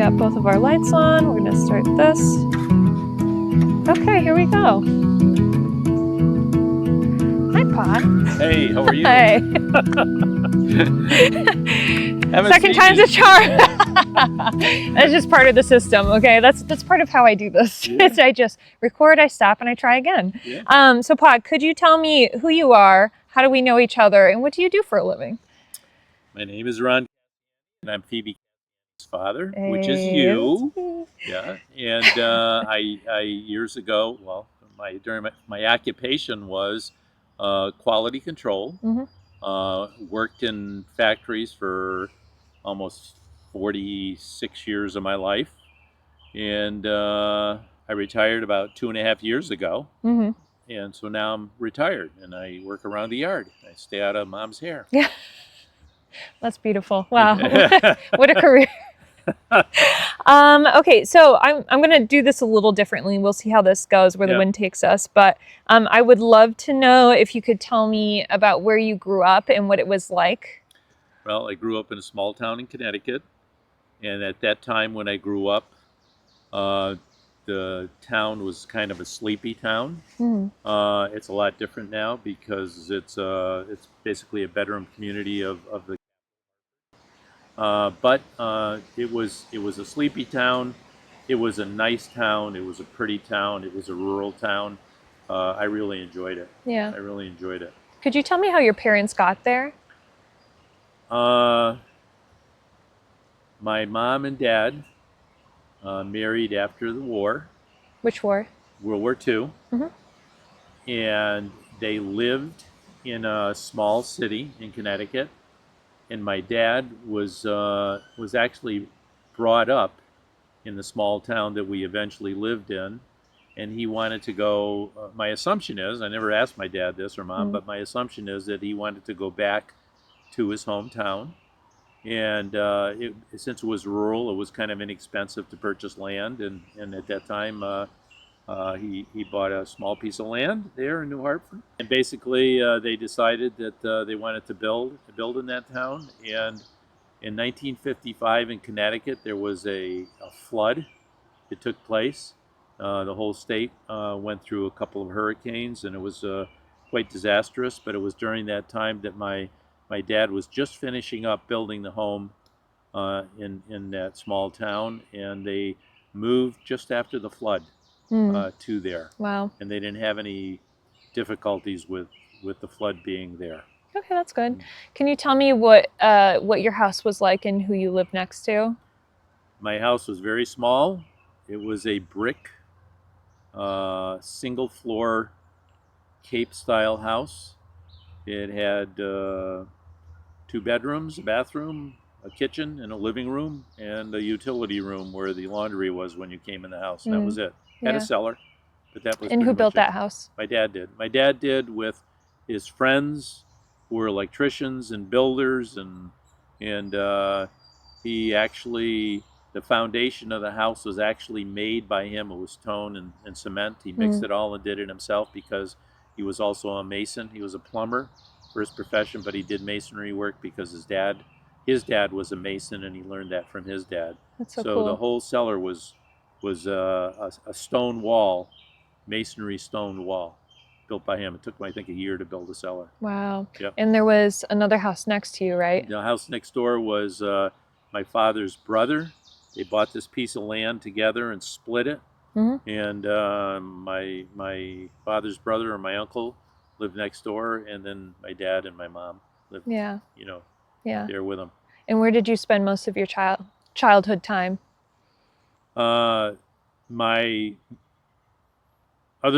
got both of our lights on. We're gonna start this. Okay, here we go. Hi, Pod. Hey, how are you? Hi. Second time's a charm. That's just part of the system, okay? That's part of how I do this. Yeah. I just record, I stop, and I try again. Yeah. So Pod, could you tell me who you are, how do we know each other, and what do you do for a living? My name is Ron, and I'm Phoebe's father, which is Hey, you. that's me. Yeah. And I years ago, well, during my occupation was quality control. Worked in factories for almost 46 years of my life, and I retired about 2.5 years ago. And so now I'm retired, and I work around the yard. I stay out of mom's hair. Yeah, that's beautiful. Wow, what a career. Okay, so I'm gonna do this a little differently. We'll see how this goes, where the wind takes us. But I would love to know if you could tell me about where you grew up and what it was like. Well, I grew up in a small town in Connecticut, and at that time when I grew up, the town was kind of a sleepy town. It's a lot different now because it's basically a bedroom community of the. But it was a sleepy town. It was a nice town. It was a pretty town. It was a rural town. I really enjoyed it. Yeah. I really enjoyed it. Could you tell me how your parents got there? My mom and dad married after the war. Which war? World War II. And they lived in a small city in Connecticut. And my dad was actually brought up in the small town that we eventually lived in, and he wanted to go. My assumption is, I never asked my dad this or mom, but my assumption is that he wanted to go back to his hometown. And since it was rural, it was kind of inexpensive to purchase land, and at that time he bought a small piece of land there in New Hartford. And basically they decided that they wanted to build in that town. And in 1955 in Connecticut, there was a flood that took place. The whole state went through a couple of hurricanes, and it was quite disastrous. But it was during that time that my dad was just finishing up building the home in that small town, and they moved just after the flood to there. Wow. And they didn't have any difficulties with the flood being there. Okay, that's good. Can you tell me what your house was like and who you lived next to? My house was very small. It was a brick, single floor, Cape style house. It had 2 bedrooms, a bathroom, a kitchen, and a living room, and a utility room where the laundry was when you came in the house. And that was it. Had a cellar, but that was. And who built that house? My dad did. My dad did with his friends who were electricians and builders, and he actually, the foundation of the house was actually made by him. It was stone and cement. He mixed it all and did it himself because he was also a mason. He was a plumber for his profession, but he did masonry work because his dad was a mason, and he learned that from his dad. That's so cool. The whole cellar was a stone wall, masonry stone wall, built by him. It took him, I think, a year to build a cellar. Wow. Yep. And there was another house next to you, right? The house next door was my father's brother. They bought this piece of land together and split it. And my father's brother or my uncle lived next door, and then my dad and my mom lived, there with them. And where did you spend most of your childhood time? Other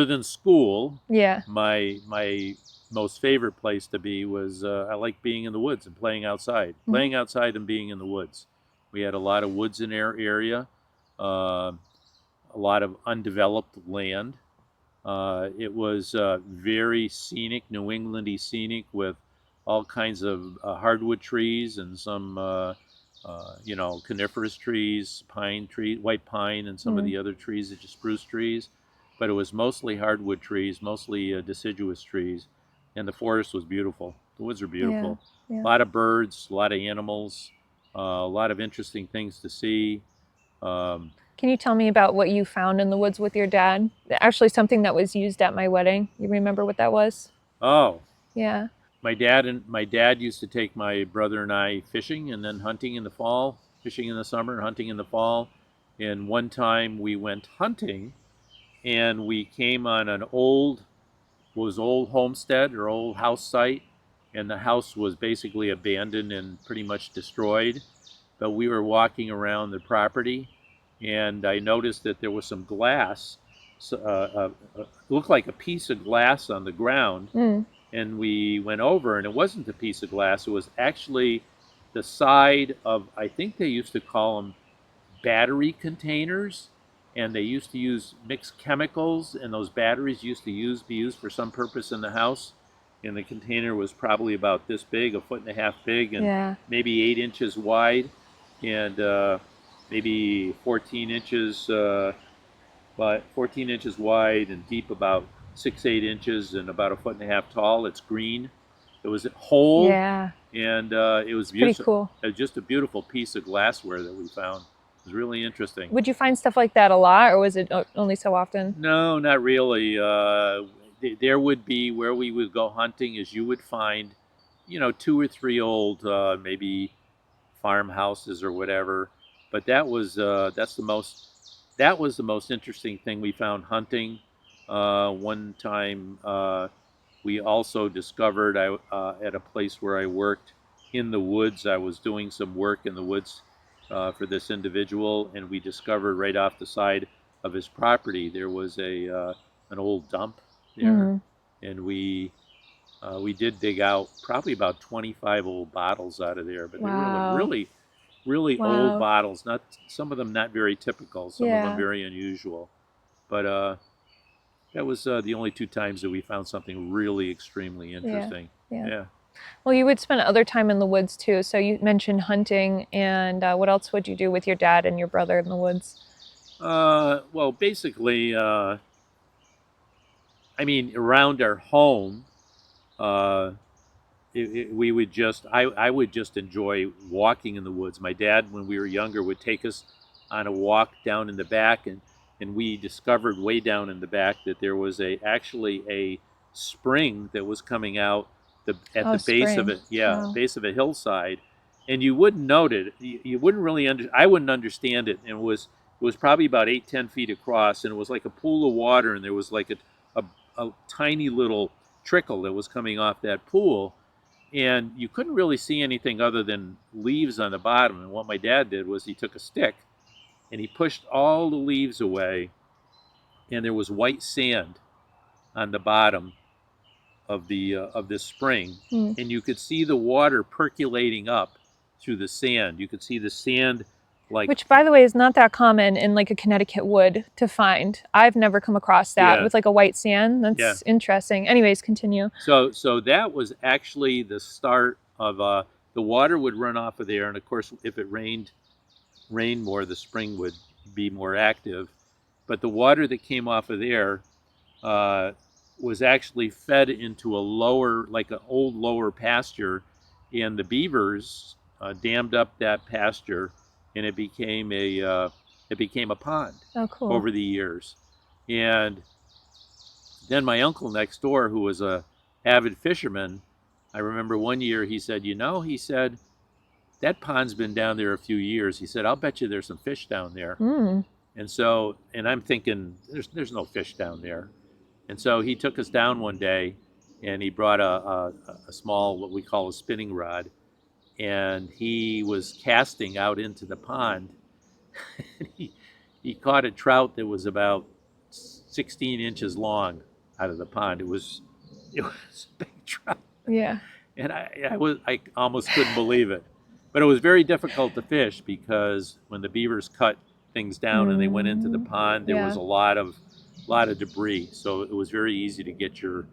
than school, Yeah. my most favorite place to be was I like being in the woods and playing outside. Playing outside and being in the woods. We had a lot of woods in our area, a lot of undeveloped land. It was very scenic, New Englandy scenic, with all kinds of hardwood trees and some coniferous trees, pine tree, white pine, and some of the other trees, just spruce trees. But it was mostly hardwood trees, mostly deciduous trees, and the forest was beautiful. The woods are beautiful. Yeah. A lot of birds, a lot of animals, a lot of interesting things to see. Can you tell me about what you found in the woods with your dad? Actually, something that was used at my wedding. You remember what that was? Oh, Yeah. my dad used to take my brother and I fishing and then hunting in the fall, fishing in the summer, hunting in the fall. And one time we went hunting and we came on an old homestead or old house site, and the house was basically abandoned and pretty much destroyed. But we were walking around the property, and I noticed that there was some glass. So, it looked like a piece of glass on the ground, Mm. and we went over, and it wasn't a piece of glass. It was actually the side of, I think they used to call them battery containers, and they used to use mixed chemicals, and those batteries used to be used for some purpose in the house. And the container was probably about this big, a foot and a half big, and Yeah. maybe 8 inches wide, and maybe 14 inches, but 14 inches wide and deep, about 6, 8 inches, and about a foot and a half tall. It's green. It was whole, Yeah. and it was It's pretty beautiful. cool. It was just a beautiful piece of glassware that we found. It was really interesting. Would you find stuff like that a lot, or was it only so often? No, not really. There would be where we would go hunting, is you would find, 2 or 3 old, maybe farmhouses or whatever. But that was the most interesting thing we found hunting. One time, we also discovered, at a place where I worked in the woods. I was doing some work in the woods for this individual, and we discovered right off the side of his property there was an old dump there, and we did dig out probably about 25 old bottles out of there, but they were Wow. really, really old Wow. bottles. Not some of them not very typical, some of them Yeah. very unusual, but that was the only 2 times that we found something really extremely interesting. Yeah. Yeah. Well, you would spend other time in the woods too. So you mentioned hunting, and what else would you do with your dad and your brother in the woods? Well, basically, I mean, around our home, uh, we would I would just enjoy walking in the woods. My dad, when we were younger, would take us on a walk down in the back, and we discovered way down in the back that there was actually a spring that was coming out at Oh, the base of spring. it, yeah, Wow. base of a hillside, and you wouldn't note it. You wouldn't really I wouldn't understand it. And it was probably about 8, 10 feet across, and it was like a pool of water, and there was like a, a tiny little trickle that was coming off that pool, and you couldn't really see anything other than leaves on the bottom. And what my dad did was he took a stick and he pushed all the leaves away, and there was white sand on the bottom of this spring, Mm. and you could see the water percolating up through the sand. You could see the sand, like, Which, by the way, is not that common in like a Connecticut wood to find. I've never come across that yeah, with like a white sand. yeah. That's interesting. Anyways, continue. So that was actually the start of the water would run off of there, and of course, if it rained more, the spring would be more active. But the water that came off of there uh, was actually fed into a lower, like an old lower pasture, and the beavers dammed up that pasture, and it became a pond Oh, cool. over the years. And then my uncle next door, who was a avid fisherman, I remember one year he said, he said, that pond's been down there a few years. He said, I'll bet you there's some fish down there. Mm. And I'm thinking, there's no fish down there. And so he took us down one day, and he brought a small, what we call a spinning rod, and he was casting out into the pond. he caught a trout that was about 16 inches long out of the pond. It was a big trout, Yeah. and I almost couldn't believe it. But it was very difficult to fish because when the beavers cut things down and they went into the pond, there Yeah. was a lot of debris. So it was very easy to get your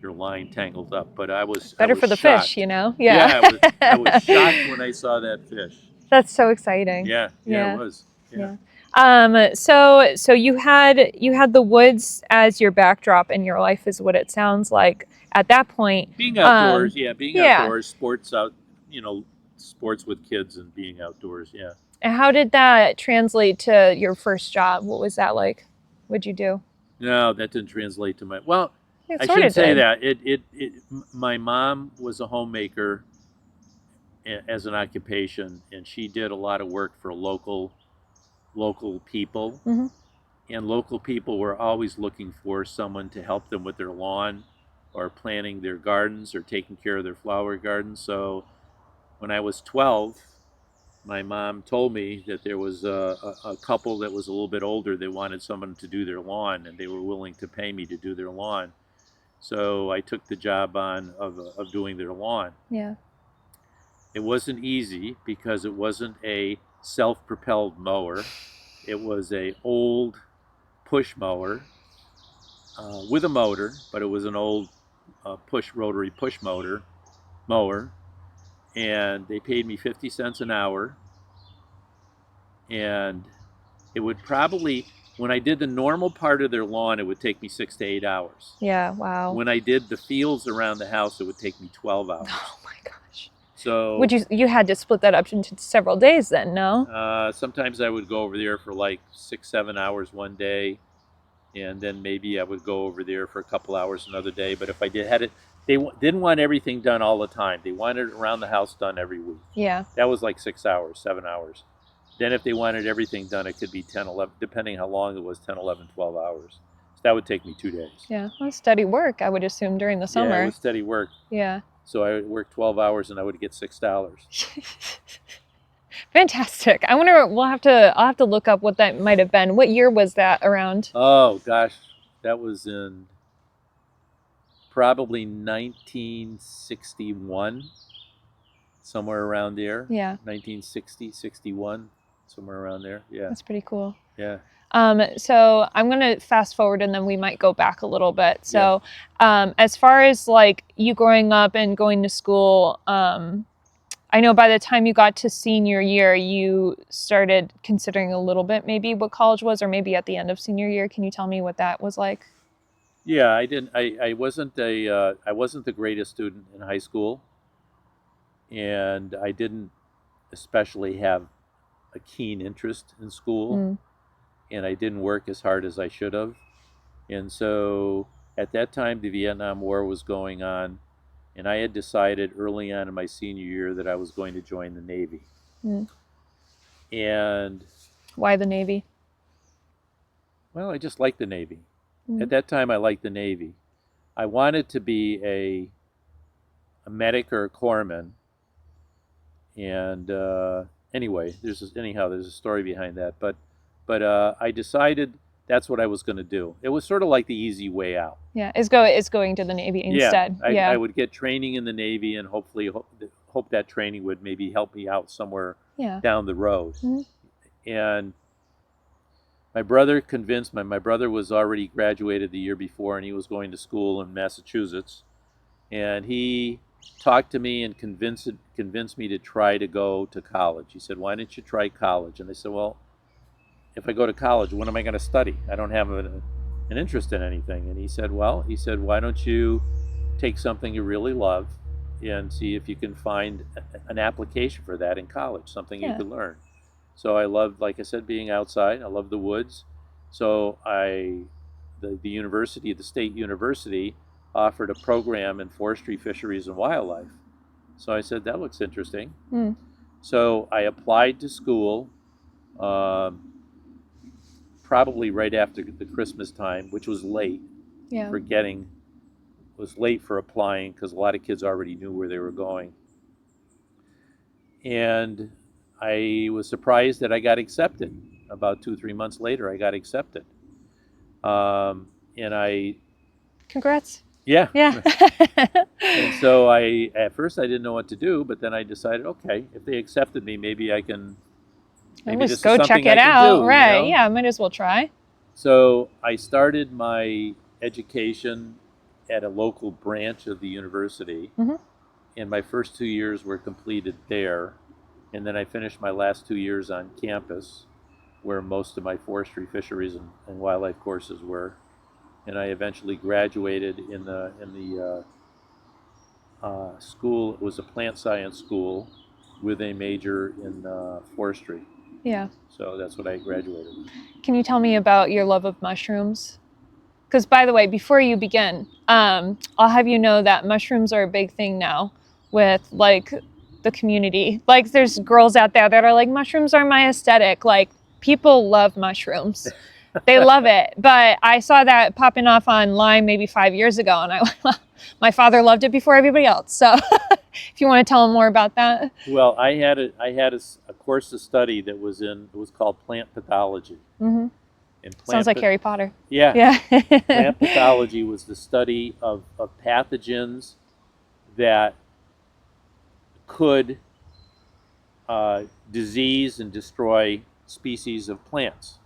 line tangled up. But I was Better for the shocked. fish, Yeah. Yeah, I was shocked when I saw that fish. That's so exciting. Yeah, Yeah. it was. Yeah. So you had the woods as your backdrop in your life, is what it sounds like at that point. Being outdoors, Yeah. outdoors, sports out, sports with kids and being outdoors, yeah. And how did that translate to your first job? What was that like? What'd you do? No, that didn't translate to my. Well, It I sort shouldn't of say did. that. My mom was a homemaker as an occupation, and she did a lot of work for local people, Hmm. and local people were always looking for someone to help them with their lawn, or planting their gardens, or taking care of their flower gardens. So when I was 12, my mom told me that there was a couple that was a little bit older that wanted someone to do their lawn, and they were willing to pay me to do their lawn. So I took the job on of doing their lawn. Yeah. It wasn't easy because it wasn't a self-propelled mower. It was a old push mower with a motor, but it was an old rotary push mower, and they paid me 50 cents an hour, and it would probably, when I did the normal part of their lawn, it would take me 6 to 8 hours. Yeah. Wow. When I did the fields around the house, it would take me 12 hours. Oh my gosh. So Would you had to split that up into several days then? No. sometimes I would go over there for like 6, 7 hours one day, and then maybe I would go over there for a couple hours another day. But if I did had it, they didn't want everything done all the time. They wanted around the house done every week. Yeah. That was like 6 hours, 7 hours. Then if they wanted everything done, it could be 10, 11, depending how long it was, 10, 11, 12 hours. So that would take me 2 days. Yeah. Well, steady work, I would assume, during the Yeah, summer. it was steady work. Yeah. So I would work 12 hours and I would get $6. Fantastic. I'll have to look up what that might have been. What year was that around? Oh gosh, that was in probably 1961, somewhere around there. Yeah. 1960, 61, somewhere around there. Yeah. That's pretty cool. Yeah. So I'm gonna fast forward and then we might go back a little bit. So, as far as like you growing up and going to school, I know by the time you got to senior year, you started considering a little bit maybe what college was, or maybe at the end of senior year. Can you tell me what that was like? Yeah, I didn't. I wasn't I wasn't the greatest student in high school, and I didn't especially have a keen interest in school, Mm. and I didn't work as hard as I should have. And so at that time, the Vietnam War was going on, and I had decided early on in my senior year that I was going to join the Navy. Mm. And Why the Navy? well, I just liked the Navy. Mm. At that time, I liked the Navy. I wanted to be a medic or a corpsman. And anyway, there's a story behind that. But I decided that's what I was going to do. It was sort of like the easy way out. Yeah, it's going to the Navy instead. Yeah, I would get training in the Navy and hopefully hope that training would maybe help me out somewhere down the road. Mhm. And my brother convinced my brother was already graduated the year before, and he was going to school in Massachusetts, and he talked to me and convinced me to try to go to college. He said, "Why don't you try college?" And I said, "Well, if I go to college, what am I going to study? I don't have an interest in anything." And he said, "Why don't you take something you really love and see if you can find an application for that in college, something you could learn." So I loved, like I said, being outside. I love the woods. So the university, the state university, offered a program in forestry, fisheries, and wildlife. So I said, that looks interesting. Mm. So I applied to school probably right after the Christmas time, which was late was late for applying because a lot of kids already knew where they were going. And I was surprised that I got accepted. About 2, 3 months later, I got accepted. And I... Congrats. Yeah. Yeah. And so at first I didn't know what to do, but then I decided, okay, if they accepted me, maybe I can, maybe this is go something check I it can out. do, Right. you know? Yeah, might as well try. So I started my education at a local branch of the university, Mhm. and my first 2 years were completed there. And then I finished my last 2 years on campus, where most of my forestry, fisheries, and wildlife courses were. And I eventually graduated in the school. It was a plant science school with a major in forestry. Yeah. So that's what I graduated with. Can you tell me about your love of mushrooms? Because, by the way, before you begin, I'll have you know that mushrooms are a big thing now with like the community. Like, there's girls out there that are like, mushrooms are my aesthetic. Like, people love mushrooms. They love it. But I saw that popping off online maybe 5 years ago, and my father loved it before everybody else. So, if you want to tell him more about that. Well, I had a course of study that was called plant pathology. Mm-hmm. And Sounds like Harry Potter. yeah, Yeah. plant pathology was the study of pathogens that could disease and destroy species of plants.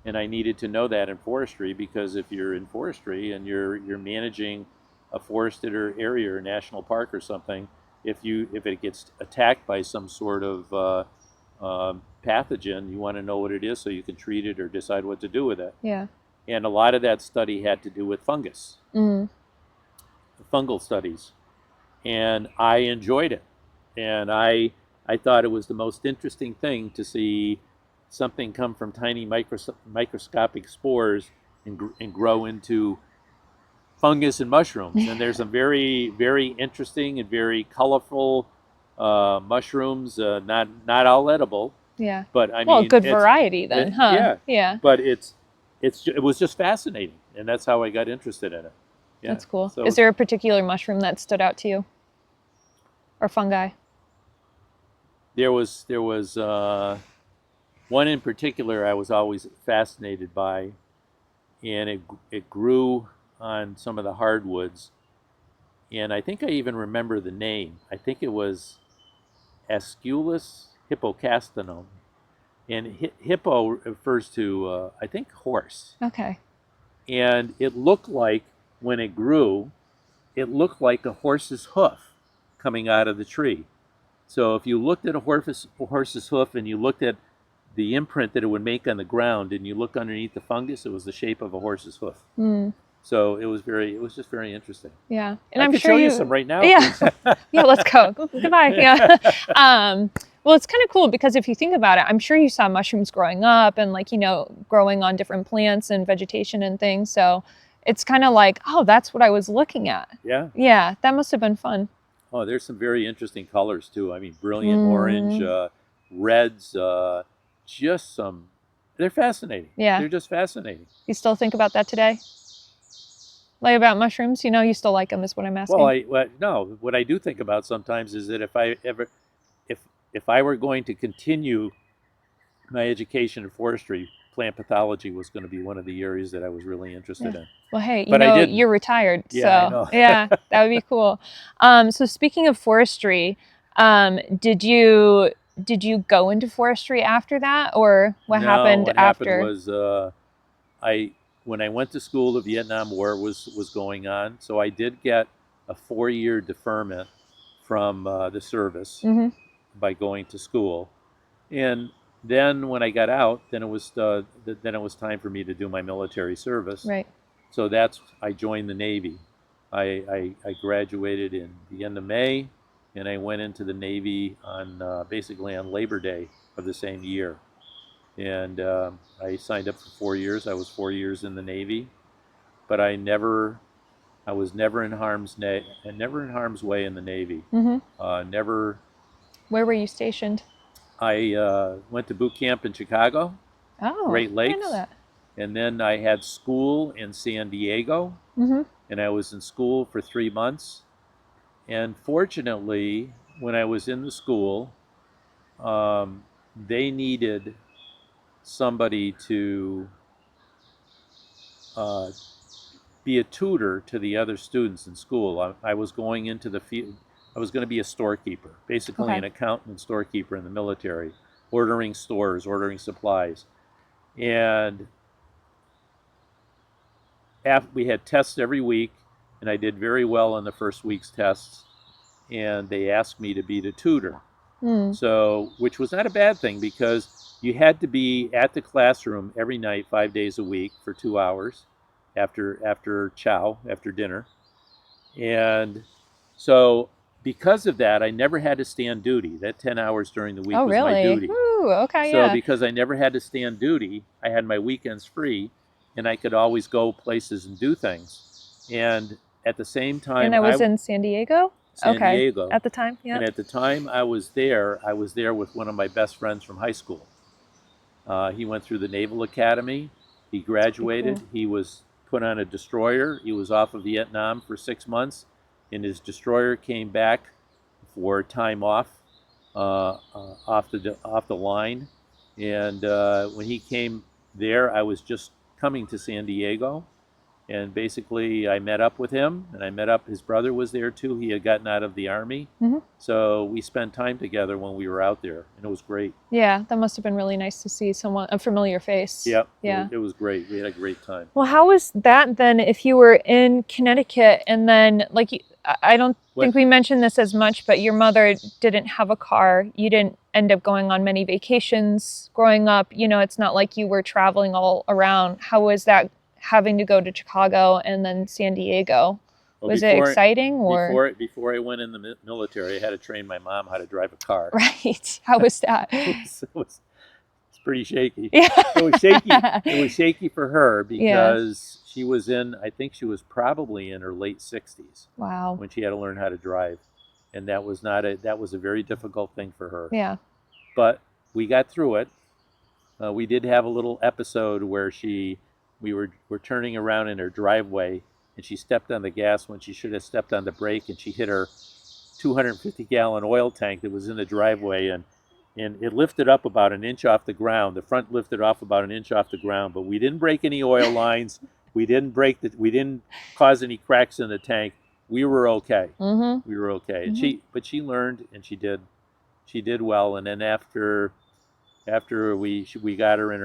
And I needed to know that in forestry, because if you're in forestry and you're managing a forested area or national park or something, if it gets attacked by some sort of pathogen, you want to know what it is so you can treat it or decide what to do with it. Yeah. And a lot of that study had to do with fungus, Mm. fungal studies, and I enjoyed it. And I thought it was the most interesting thing to see something come from tiny microscopic spores and grow into fungus and mushrooms. And there's some very, very interesting and very colorful mushrooms. Not all edible, Yeah. but I Well, mean, good variety then, huh? yeah. Yeah. But it was just fascinating, and that's how I got interested in it. Yeah. That's cool. So Is there a particular mushroom that stood out to you? Or fungi? there was one in particular I was always fascinated by, and it grew on some of the hardwoods, and I think I even remember the name. I think it was Asculus hippocastanum, and hippo refers to I think horse, Okay. and it looked like when it grew, it looked like a horse's hoof coming out of the tree. So if you looked at a horse's hoof and you looked at the imprint that it would make on the ground, and you look underneath the fungus, it was the shape of a horse's hoof. Mm. So it was just very interesting. Yeah. And I I'm could sure show you some right now. Yeah. Yeah, let's go. Goodbye. Yeah. Well, it's kind of cool because if you think about it, I'm sure you saw mushrooms growing up and like, growing on different plants and vegetation and things. So it's kind of like, oh, that's what I was looking at. Yeah. Yeah, that must have been fun. Oh, there's some very interesting colors too. I mean, brilliant orange, reds, just some. They're fascinating. Yeah. They're just fascinating. You still think about that today? Like about mushrooms, you still like them is what I'm asking. Well, no. What I do think about sometimes is that if I were going to continue my education in forestry, plant pathology was going to be one of the areas that I was really interested in. Well, hey, But I didn't. you're retired, Yeah, so I know. yeah, that would be cool. So speaking of forestry, did you go into forestry after that, or what No, happened what after? happened was when I went to school, the Vietnam War was going on, so I did get a 4-year deferment from the service Mm-hmm. by going to school, and then when I got out, then it was time for me to do my military service. Right. So I joined the Navy. I graduated in the end of May, and I went into the Navy basically on Labor Day of the same year. And I signed up for 4 years. I was 4 years in the Navy, but I was never in harm's way in the Navy. Mm-hmm. Never. Where were you stationed? I went to boot camp in Chicago, Oh, Great I Lakes, didn't know that. and then I had school in San Diego, Mm-hmm. and I was in school for 3 months. And fortunately, when I was in the school, they needed somebody to be a tutor to the other students in school. I was going into the field. I was going to be a storekeeper, basically Okay. an accountant and storekeeper in the military, ordering stores, ordering supplies. And we had tests every week, and I did very well on the first week's tests. And they asked me to be the tutor. Mm. So, which was not a bad thing, because you had to be at the classroom every night, 5 days a week for 2 hours after dinner. And so because of that, I never had to stand duty. That 10 hours during the week Oh, was my really? duty. Ooh, okay, So yeah. because I never had to stand duty, I had my weekends free, and I could always go places and do things. And at the same And time, I was in San Diego? San Okay. Diego, At the time, yeah. and at the time I was there with one of my best friends from high school. He went through the Naval Academy. He Pretty graduated. cool. He was put on a destroyer. He was off of Vietnam for 6 months, and his destroyer came back for time off the line. And when he came there, I was just coming to San Diego, and basically I met up with him, and I met up. His brother was there too. He had gotten out of the Army, Hmm. so we spent time together when we were out there, and it was great. Yeah, that must have been really nice to see someone, a familiar face. Yep, Yeah. it was great. We had a great time. Well, how was that then if you were in Connecticut and then, like, I don't think What? we mentioned this as much, but your mother didn't have a car. You didn't end up going on many vacations growing up. You know, it's not like you were traveling all around. How was that having to go to Chicago and then San Diego? Well, Was it exciting or? before I went in the military, I had to train my mom how to drive a car. Right. How was that? It's pretty shaky. Yeah. It was shaky. It was shaky for her Yeah. because she was in. I think she was probably in her late 60s Wow. when she had to learn how to drive, and that was not a that was a very difficult thing for her. Yeah. But we got through it. We did have a little episode where we were turning around in her driveway, and she stepped on the gas when she should have stepped on the brake, and she hit her 250-gallon oil tank that was in the driveway, and it lifted up about an inch off the ground. The front lifted off about an inch off the ground, but we didn't break any oil lines. We didn't cause any cracks in the tank. We were okay. Mm-hmm. We were okay. And Mm-hmm. she learned, and she did well. And then after we got her in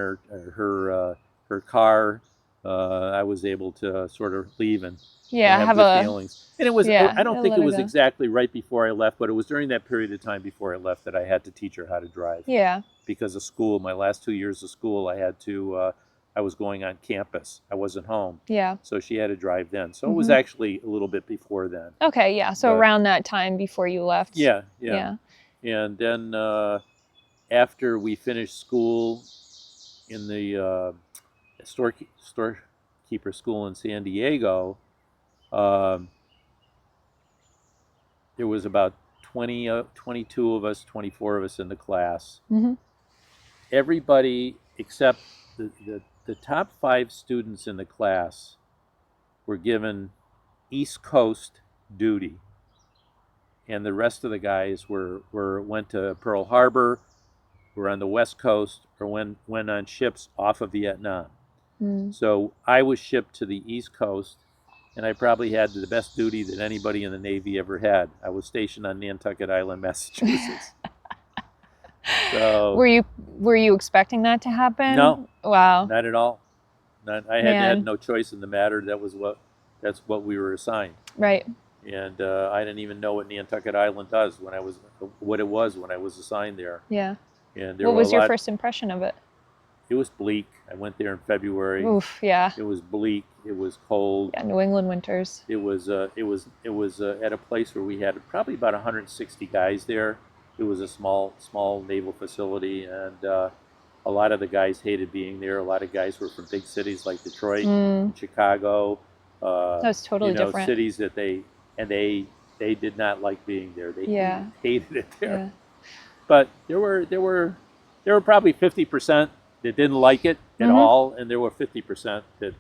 her car, I was able to sort of leave and Yeah. have Have good a, feelings. And it was yeah, I don't think let it her was go. exactly right before I left, but it was during that period of time before I left that I had to teach her how to drive Yeah. because of school. My last 2 years of school, I was going on campus. I wasn't home, Yeah. so she had to drive then. So it was Mm-hmm. actually a little bit before then. Okay, yeah. So But around that time before you left. yeah, Yeah. and then after we finished school in the storekeeper school in San Diego, um, there was about 22 of us, 24 of us in the class. Mm-hmm. Everybody except the top 5 students in the class were given East Coast duty, and the rest of the guys went to Pearl Harbor, were on the West Coast, or went on ships off of Vietnam. Mm. So I was shipped to the East Coast, and I probably had the best duty that anybody in the Navy ever had. I was stationed on Nantucket Island, Massachusetts. So Were you expecting that to happen? no, Wow. not at all. I had Man. no choice in the matter. That's what we were assigned. Right. And I didn't even know what Nantucket Island does what it was when I was assigned there. Yeah. And there What were was a your lot. first impression of it? It was bleak. I went there in February. Oof, yeah. It was bleak. It was cold. Yeah, New England winters. It was at a place where we had probably about 160 guys there. It was a small naval facility, and a lot of the guys hated being there. A lot of guys were from big cities like Detroit, and Chicago. That was totally different. Cities that they did not like being there. They Yeah. hated it there. Yeah. But there were probably 50% that didn't like it at all, and there were 50% that It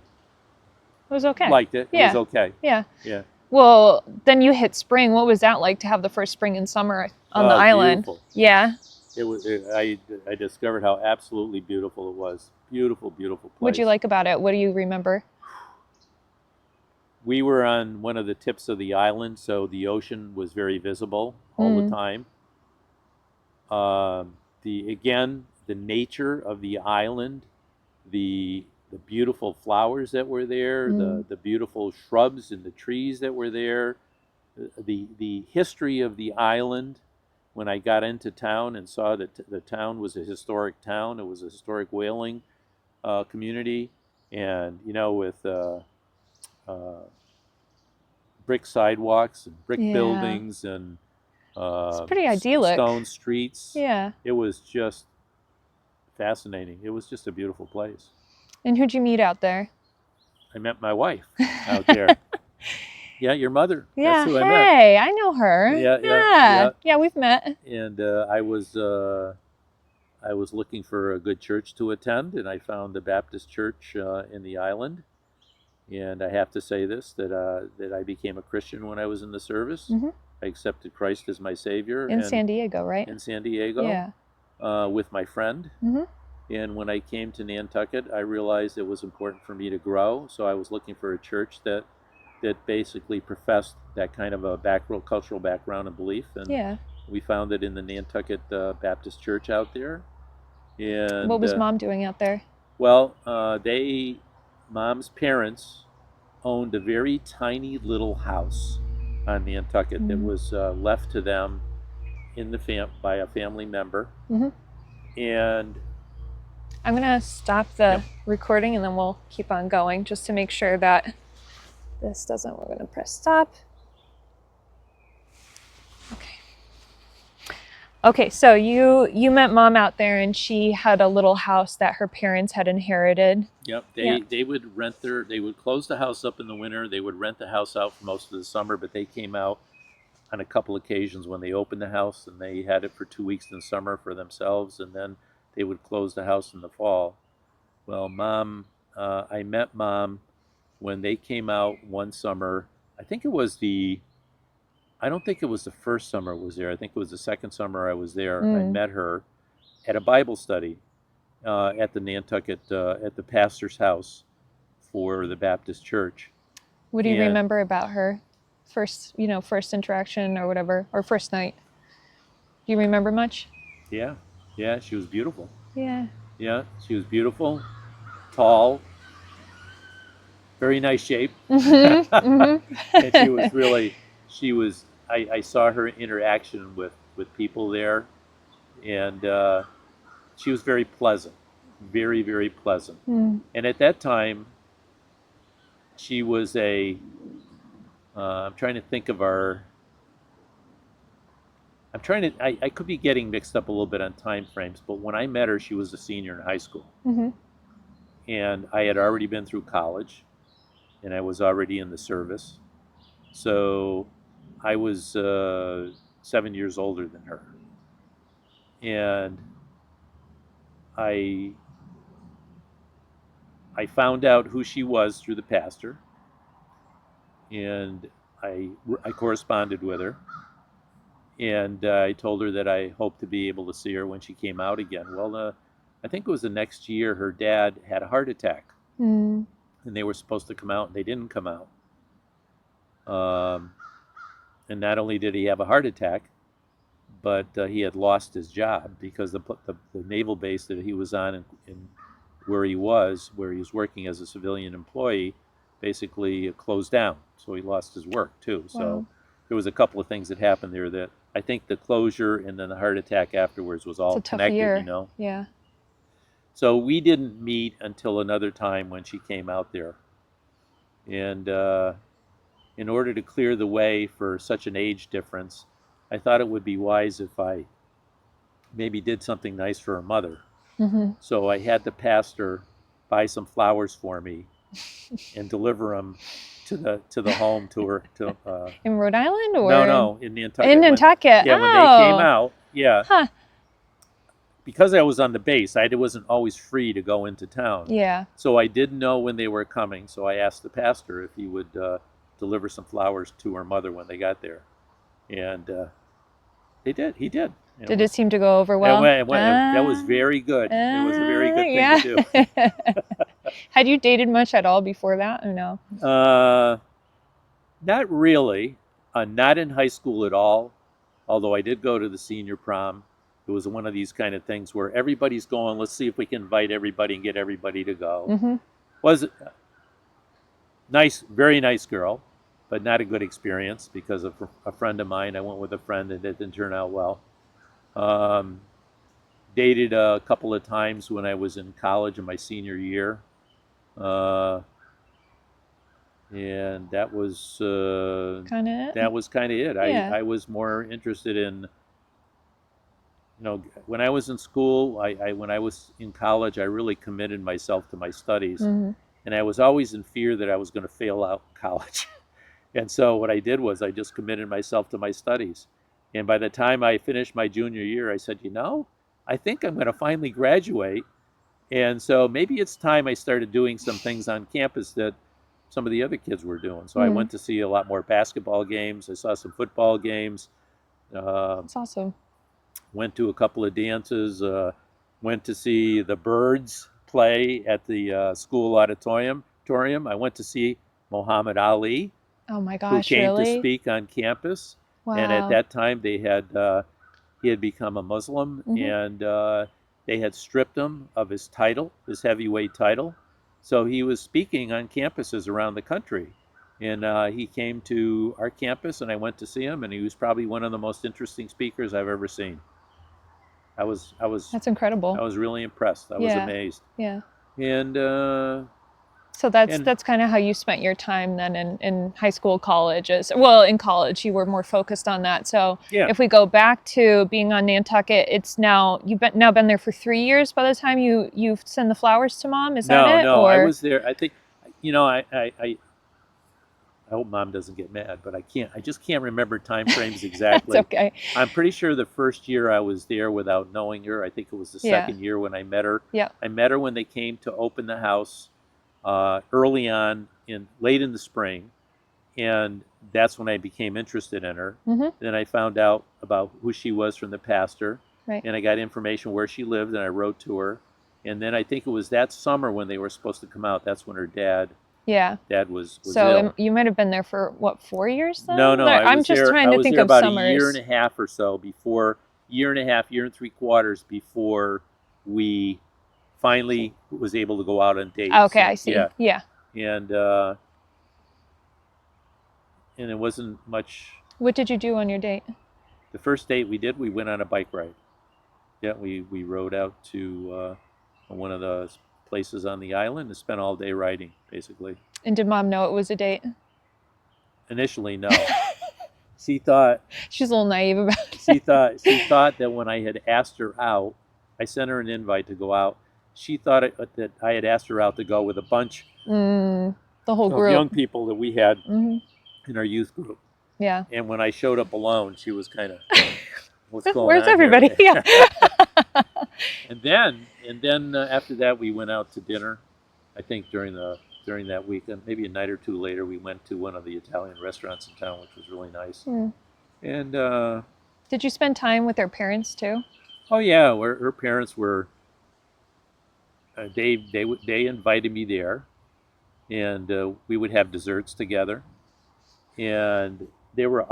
was okay. liked it. It Yeah. was okay. Yeah. Yeah. Well, then you hit spring. What was that like to have the first spring and summer on the island? Beautiful. Yeah. I discovered how absolutely beautiful it was. Beautiful, beautiful place. What'd you like about it? What do you remember? We were on one of the tips of the island, so the ocean was very visible all the time. The nature of the island, the beautiful flowers that were there, the beautiful shrubs and the trees that were there, the history of the island. When I got into town and saw that the town was a historic town, it was a historic whaling community, and with brick sidewalks and brick buildings, and It's pretty idyllic. Stone streets. Yeah. It was just fascinating. It was just a beautiful place. And who'd you meet out there? I met my wife out there. Yeah, your mother. Yeah, That's who I met. hey, I know her. Yeah. Yeah, we've met. And I was looking for a good church to attend, and I found the Baptist church in the island. And I have to say this, that I became a Christian when I was in the service. Mm-hmm. I accepted Christ as my Savior. In San Diego, right? In San Diego. Yeah. With my friend. Mm-hmm. And when I came to Nantucket, I realized it was important for me to grow. So I was looking for a church that basically professed that kind of a cultural background and belief. And yeah. we found it in the Nantucket Baptist Church out there. And what was Mom doing out there? Well, Mom's parents owned a very tiny little house on Nantucket that was left to them in the by a family member. Mm-hmm. And I'm gonna stop the recording and then we'll keep on going just to make sure that this doesn't. We're gonna press stop. Okay, so you met Mom out there, and she had a little house that her parents had inherited. Yep, they would they would close the house up in the winter. They would rent the house out for most of the summer, but they came out on a couple occasions when they opened the house, and they had it for 2 weeks in the summer for themselves, and then they would close the house in the fall. Well, I met Mom when they came out one summer. I don't think it was the first summer I was there. I think it was the second summer I was there. I met her at a Bible study at the Nantucket, at the pastor's house for the Baptist church. What do you remember about her? First interaction or whatever, or first night? Do you remember much? Yeah, she was beautiful. Yeah, she was beautiful, tall, very nice shape. Mm-hmm. Mm-hmm. And I saw her interaction with people there, and she was very pleasant, very, very pleasant. And at that time, she was I'm trying to think of I could be getting mixed up a little bit on time frames, but when I met her, she was a senior in high school. Mm-hmm. And I had already been through college, and I was already in the service. So I was 7 years older than her. And I found out who she was through the pastor, and I corresponded with her, and I told her that I hoped to be able to see her when she came out again. Well, I think it was the next year her dad had a heart attack, and they were supposed to come out, and they didn't come out. And not only did he have a heart attack, but he had lost his job because the naval base that he was on in where he was working as a civilian employee, basically closed down. So he lost his work too. Wow. So there was a couple of things that happened there that I think the closure and then the heart attack afterwards was all connected, year. you know? Yeah. So we didn't meet until another time when she came out there. And in order to clear the way for such an age difference, I thought it would be wise if I maybe did something nice for her mother. Mm-hmm. So I had the pastor buy some flowers for me and deliver them to the home to her. In Rhode Island, or no, in Nantucket. In Nantucket. When they came out, Huh. Because I was on the base, I wasn't always free to go into town. Yeah. So I did know when they were coming. So I asked the pastor if he would deliver some flowers to her mother when they got there, and he did. Did it seem to go over well? That was very good. It was a very good thing to do. Had you dated much at all before that, or no? Not really. Not in high school at all. Although I did go to the senior prom. It was one of these kind of things where everybody's going, let's see if we can invite everybody and get everybody to go. Mm-hmm. Was nice, very nice girl, but not a good experience because of a friend of mine. I went with a friend and it didn't turn out well. Dated a couple of times when I was in college in my senior year. and that was Kind of it. kind of it. Yeah. I was more interested in, when I was in school, when I was in college, I really committed myself to my studies, Hmm. and I was always in fear that I was going to fail out college. And so what I did was I just committed myself to my studies. And by the time I finished my junior year, I said, I think I'm going to finally graduate. And so maybe it's time I started doing some things on campus that some of the other kids were doing. So I Mm, went to see a lot more basketball games. I saw some football games. Uh, that's awesome. went to a couple of dances. Went to see the Birds play at the school auditorium. I went to see Muhammad Ali, Oh my who gosh, came to really? speak on campus. And at Wow. that time, he had become a Muslim, Hmm. and they had stripped him of his title, his heavyweight title. So he was speaking on campuses around the country. And he came to our campus, and I went to see him, and he was probably one of the most interesting speakers I've ever seen. I was, I was, That's incredible. I was really impressed. I was Yeah. amazed. Yeah. And So that's and that's kind of how you spent your time then in high school, colleges. Well, in college you were more focused on that. So yeah, if we go back to being on Nantucket, it's now you've been there for 3 years by the time you send the flowers to mom. Is that no, it? no, I Or was there. I think, you know, I hope mom doesn't get mad, but I just can't remember time frames that's exactly. okay. I'm pretty sure the first year I was there without knowing her. I think it was the Yeah. second year when I met her. Yep. I met her when they came to open the house early on, late in the spring, and that's when I became interested in her. Mhm. Then I found out about who she was from the pastor, Right. and I got information where she lived, and I wrote to her. And then I think it was that summer when they were supposed to come out. That's when her Yeah. dad was So ill. you might have been there for what, 4 years No, then? no, I'm just trying I to was think there of about a year and summers. a half or so before, year and a half, year and three quarters before we finally was able to go out on dates. Okay, And I see. yeah, Yeah. and and it wasn't much. What did you do on your date? The first date we did, we went on a bike ride. Yeah, we rode out to one of the places on the island and spent all day riding, basically. And did mom know it was a date? Initially, no. She thought She's a little naive about she it. thought that when I had asked her out, I sent her an invite to go out. She thought that I had asked her out to go with a bunch The whole of group. young people that we had Hmm. in our youth group. Yeah. And when I showed up alone, she was kind of, "What's going Where's on everybody? here?" Yeah. And then after that, we went out to dinner. I think during that weekend, maybe a night or two later, we went to one of the Italian restaurants in town, which was really nice. Hmm. And Did you spend time with their parents too? oh yeah, her parents were they invited me there, and we would have desserts together. And they were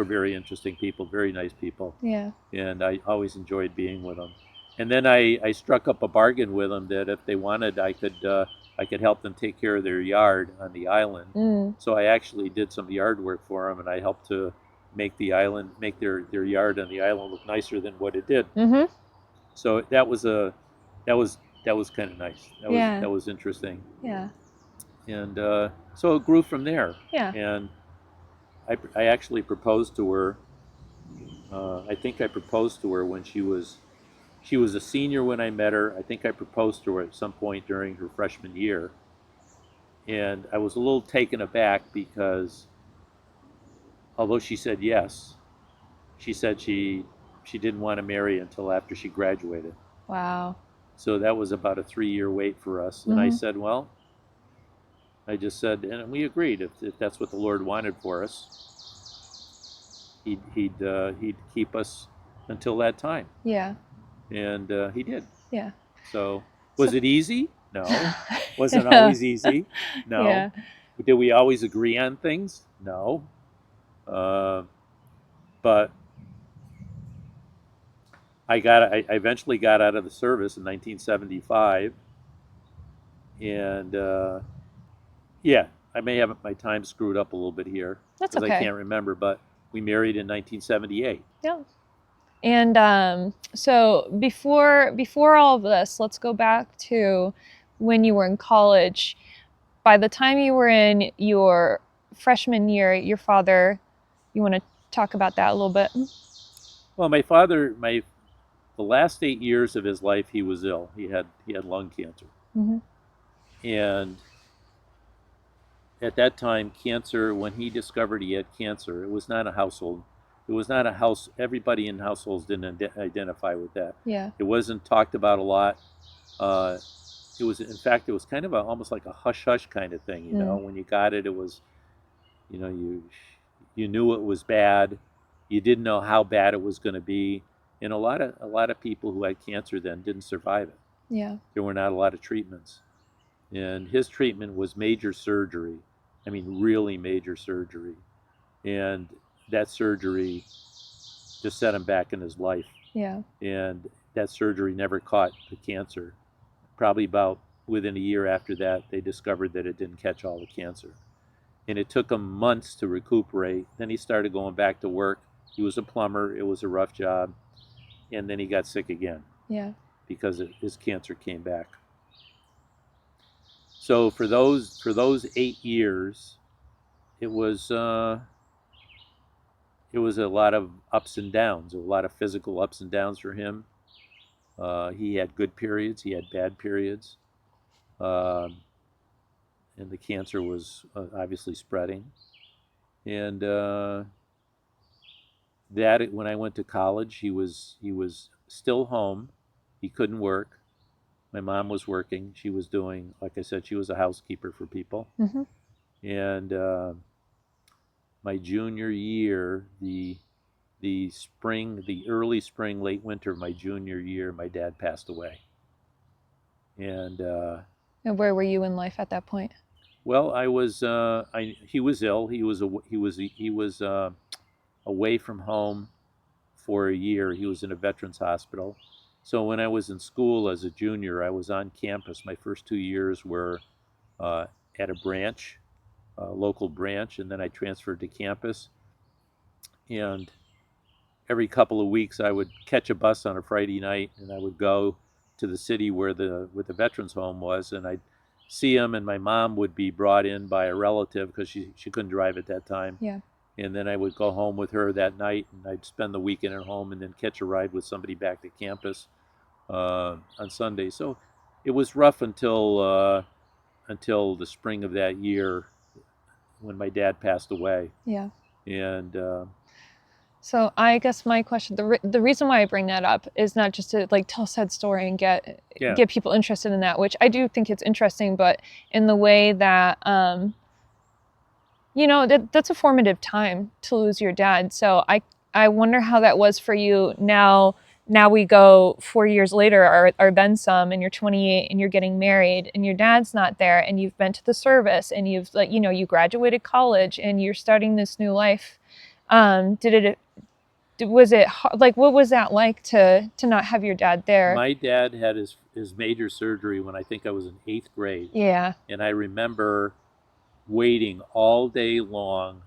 very interesting people, very nice people, Yeah. and I always enjoyed being with them. And then I struck up a bargain with them that if they wanted, I could help them take care of their yard on the island. Mm. So I actually did some yard work for them, and I helped to make their yard on the island look nicer than what it did. Mm-hmm. So that was kind of nice. Yeah. That was interesting, Yeah. and so it grew from there. Yeah. And I actually proposed to her. I think I proposed to her when she was a senior when I met her. I think I proposed to her at some point during her freshman year, and I was a little taken aback because although she said yes, she said she didn't want to marry until after she graduated. Wow. So that was about a 3 year wait for us. And I Mm-hmm. said, well, I just said, and we agreed if that's what the Lord wanted for us, he'd keep us until that time, Yeah. and he did. Yeah. So So. was it easy? No. Wasn't Yeah. always easy. No. Yeah. Did we always agree on things? No. Uh, but I eventually got out of the service in 1975, and yeah, I may have my time screwed up a little bit here That's because I okay. can't remember, but we married in 1978. Yeah. And so before all of this, let's go back to when you were in college. by the time you were in your freshman year, your father, you want to talk about that a little bit? Well, my father, the last 8 years of his life, he was ill. He had lung cancer, Mm-hmm. and at that time, cancer. When he discovered he had cancer, it was not a household. It was not a house. Everybody in households didn't identify with that. Yeah. It wasn't talked about a lot. Uh, it was, in fact, it was kind of almost like a hush hush kind of thing. Mm. When you got it, it was, you knew it was bad. You didn't know how bad it was going to be, and a lot of people who had cancer then didn't survive it. Yeah. There were not a lot of treatments, and his treatment was major surgery. I mean, really major surgery, and that surgery just set him back in his life. Yeah. And that surgery never caught the cancer. Probably about within a year after that, they discovered that it didn't catch all the cancer. And it took him months to recuperate. Then he started going back to work. He was a plumber. It was a rough job. And then he got sick again Yeah. because his cancer came back. So for those 8 years, it was it was a lot of ups and downs, a lot of physical ups and downs for him. He had good periods. He had bad periods. Um, and the cancer was obviously spreading. And that when I went to college, he was still home. He couldn't work. My mom was working. She was doing, like I said, she was a housekeeper for people. Mm-hmm. And my junior year, the spring, the early spring, late winter of my junior year, my dad passed away. And And where were you in life at that point? well, he was ill. He was away from home for a year. He was in a veterans hospital. So when I was in school as a junior, I was on campus. My first 2 years were uh, at a branch, a local branch, and then I transferred to campus. And every couple of weeks, I would catch a bus on a Friday night, and I would go to the city where the veterans home was, and I'd see him. And my mom would be brought in by a relative because she couldn't drive at that time. Yeah. And then I would go home with her that night, and I'd spend the weekend at home, and then catch a ride with somebody back to campus on Sunday. So it was rough until the spring of that year when my dad passed away. Yeah. And So I guess my question, the reason why I bring that up is not just to like tell a sad story and yeah, get people interested in that, which I do think it's interesting, but in the way that that's a formative time to lose your dad. So I wonder how that was for you now. Now we go 4 years later, or then some, and you're 28 and you're getting married and your dad's not there and you've been to the service and you've you graduated college and you're starting this new life. Was it like, what was that like to not have your dad there? my dad had his major surgery when I think I was in 8th grade. Yeah. And I remember waiting all day long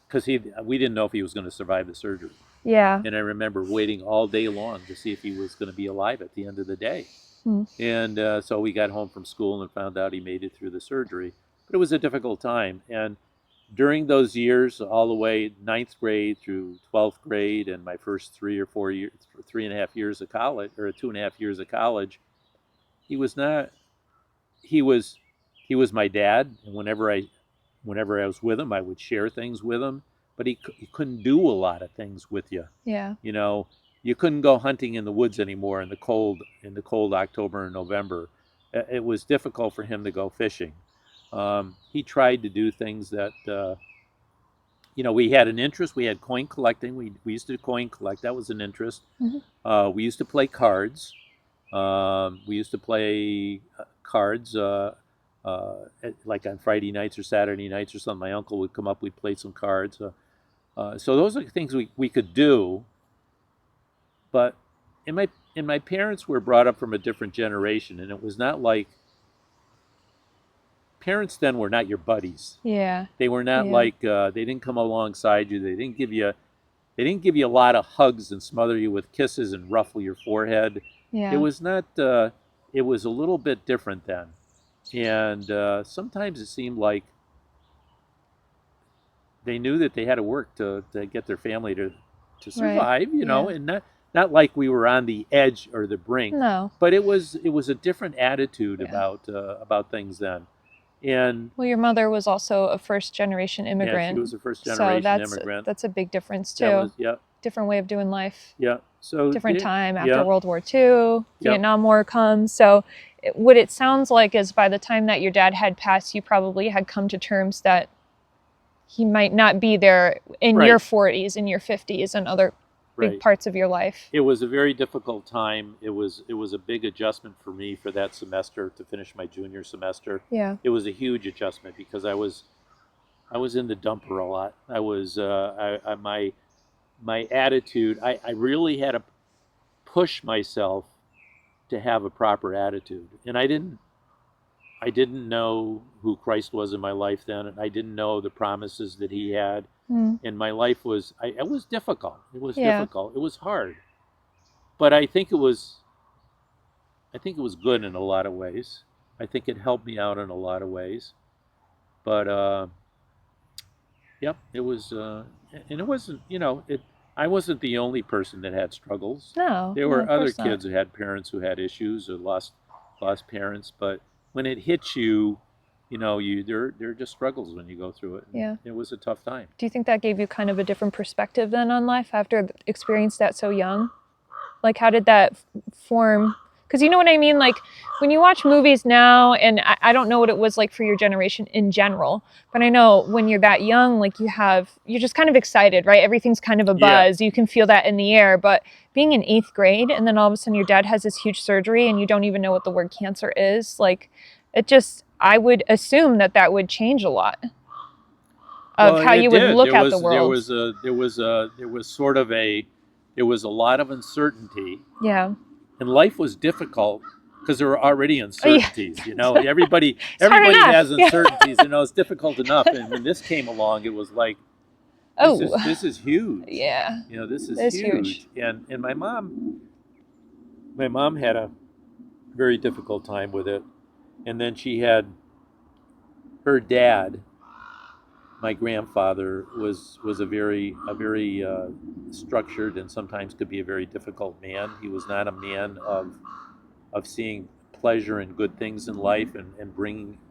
because we didn't know if he was going to survive the surgery. Yeah. And I remember waiting all day long to see if he was going to be alive at the end of the day. Hmm. And so we got home from school and found out he made it through the surgery. But it was a difficult time. And during those years, all the way 9th grade through 12th grade, and my first 3 or 4 years, 3.5 years of college, or 2.5 years of college, he was not. He was he was my dad, and whenever I was with him, I would share things with him. But he couldn't do a lot of things with you. Yeah. You couldn't go hunting in the woods anymore in the cold October and November. It was difficult for him to go fishing. He tried to do things that we had an interest. We had coin collecting. We used to coin collect. That was an interest. Mm-hmm. We used to play cards. We used to play cards like on Friday nights or Saturday nights or something. My uncle would come up. We'd play some cards. So those are things we could do. But my parents were brought up from a different generation, and it was not like parents then were not your buddies. Yeah. They were not Yeah. like they didn't come alongside you. They didn't give you a lot of hugs and smother you with kisses and ruffle your forehead. Yeah. It was not. It was a little bit different then. And sometimes it seemed like they knew that they had to work to get their family to Right. survive, Yeah. and not like we were on the edge or the brink, No. but it was a different attitude Yeah. about things then. And Well, your mother was also a first generation yeah, she was immigrant. a first So generation that's immigrant. that's a big difference That too. was, yeah, Different way of doing life. yeah. So Different time after yeah, World War II, yeah, Vietnam War comes. So what it sounds like is by the time that your dad had passed, you probably had come to terms that he might not be there in your right, 40s, in your 50s, and other big right. parts of your life. It was a very difficult time. It was a big adjustment for me for that semester to finish my junior semester. Yeah. It was a huge adjustment because I was in the dumper a lot. I was my attitude. I really had to push myself to have a proper attitude, and I didn't know who Christ was in my life then, and I didn't know the promises that He had. Mm. And my life was it was difficult. It was Yeah. difficult. It was hard, but I think it was good in a lot of ways. I think it helped me out in a lot of ways. But yep, it was, and it wasn't, it. I wasn't the only person that had struggles. No, There no, were of other course not. kids who had parents who had issues or lost parents. But when it hits you, there are just struggles when you go through it. And Yeah. it was a tough time. Do you think that gave you kind of a different perspective then on life after experienced that so young? Like, how did that form? Because you know what I mean? Like, when you watch movies now, and I don't know what it was like for your generation in general, but I know when you're that young, like, you're just kind of excited, right? Everything's kind of a Yeah. buzz. You can feel that in the air. But being in eighth grade, and then all of a sudden your dad has this huge surgery, and you don't even know what the word cancer is, like, I would assume that would change a lot of Well, how it you would did. look There at the was there world. was a there was a there was sort of a there was a lot of uncertainty, Yeah. and life was difficult because there were already Oh, yeah. uncertainties. Everybody It's hard everybody enough. has Yeah. uncertainties. It's difficult enough. And when this came along, it was like this is Oh, this is huge. yeah. This is It's huge. huge. And my mom had a very difficult time with it. And then she had her dad. My grandfather was a very structured and sometimes could be a very difficult man. He was not a man of seeing pleasure and good things in life and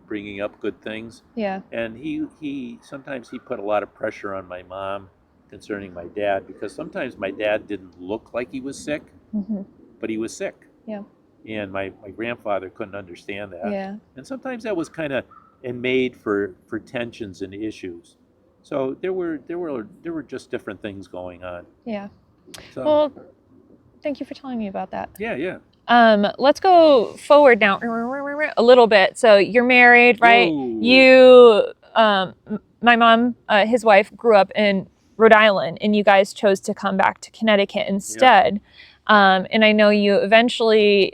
bringing up good things. Yeah. And he sometimes he put a lot of pressure on my mom concerning my dad because sometimes my dad didn't look like he was sick, Hmm. but he was sick. Yeah. And my grandfather couldn't understand that. Yeah. And sometimes that was kind of and made for tensions and issues. So there were just different things going on. Yeah. So Well, thank you for telling me about that. yeah. Let's go forward now a little bit. So you're married, right? Whoa. You, my mom, his wife, grew up in Rhode Island, and you guys chose to come back to Connecticut instead. And I know you eventually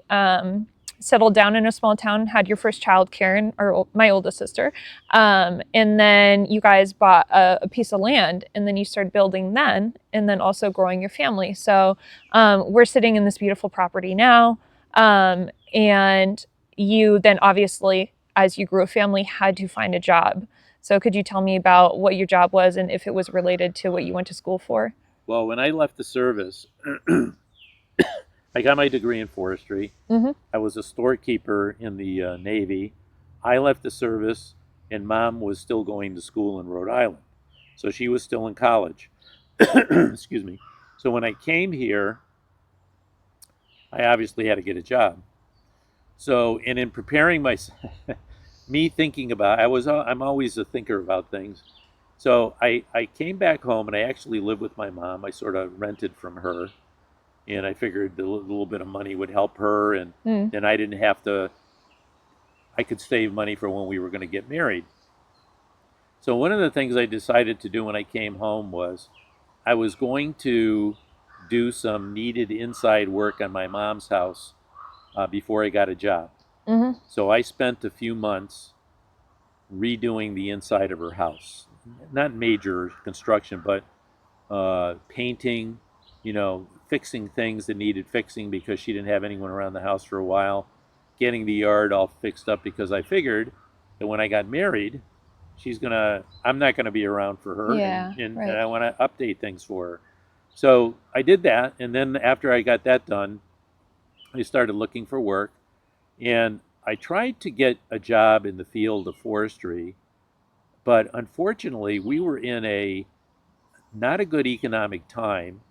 settled down in a small town, had your first child, Karen, or my oldest sister. And then you guys bought a piece of land, and then you started building then, and then also growing your family. So we're sitting in this beautiful property now. And you then obviously, as you grew a family, had to find a job. So could you tell me about what your job was and if it was related to what you went to school for? Well, when I left the service, I got my degree in forestry. Mm-hmm. I was a storekeeper in the Navy. I left the service, and Mom was still going to school in Rhode Island, so she was still in college. Excuse me. So when I came here, I obviously had to get a job. So, and in preparing myself, me thinking about, I'm always a thinker about things. So I came back home and I actually lived with my mom. I sort of rented from her, and I figured the little bit of money would help her, and then I didn't have to. I could save money for when we were going to get married. So one of the things I decided to do when I came home was I was going to do some needed inside work on my mom's house before I got a job. Mm-hmm. So I spent a few months redoing the inside of her house. Not major construction, but painting, fixing things that needed fixing because she didn't have anyone around the house for a while. getting the yard all fixed up, because I figured that when I got married, I'm not gonna be around for her, Yeah, and right. I want to update things for her. So I did that, and then after I got that done, I started looking for work, and I tried to get a job in the field of forestry, but unfortunately, we were in a not a good economic time,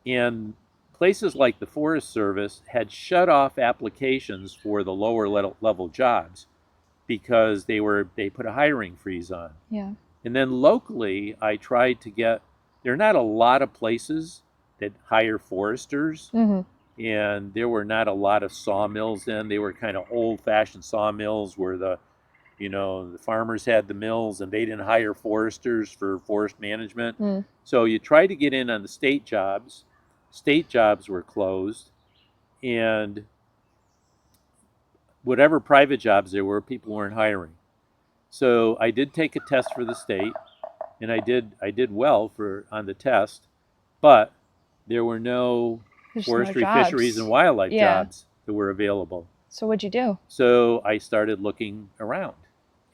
and places like the Forest Service had shut off applications for the lower level jobs because they put a hiring freeze on. Yeah. And then locally, I tried to get, there are not a lot of places that hire foresters, Mm-hmm. and there were not a lot of sawmills then. They were kind of old-fashioned sawmills where the farmers had the mills and they didn't hire foresters for forest management. Mm. So you try to get in on the state jobs. State jobs were closed, and whatever private jobs there were, people weren't hiring. So I did take a test for the state, and I did well for on the test, but there were no There's no forestry, fisheries, and jobs. wildlife Yeah. jobs that were available. So what'd you do? So I started looking around,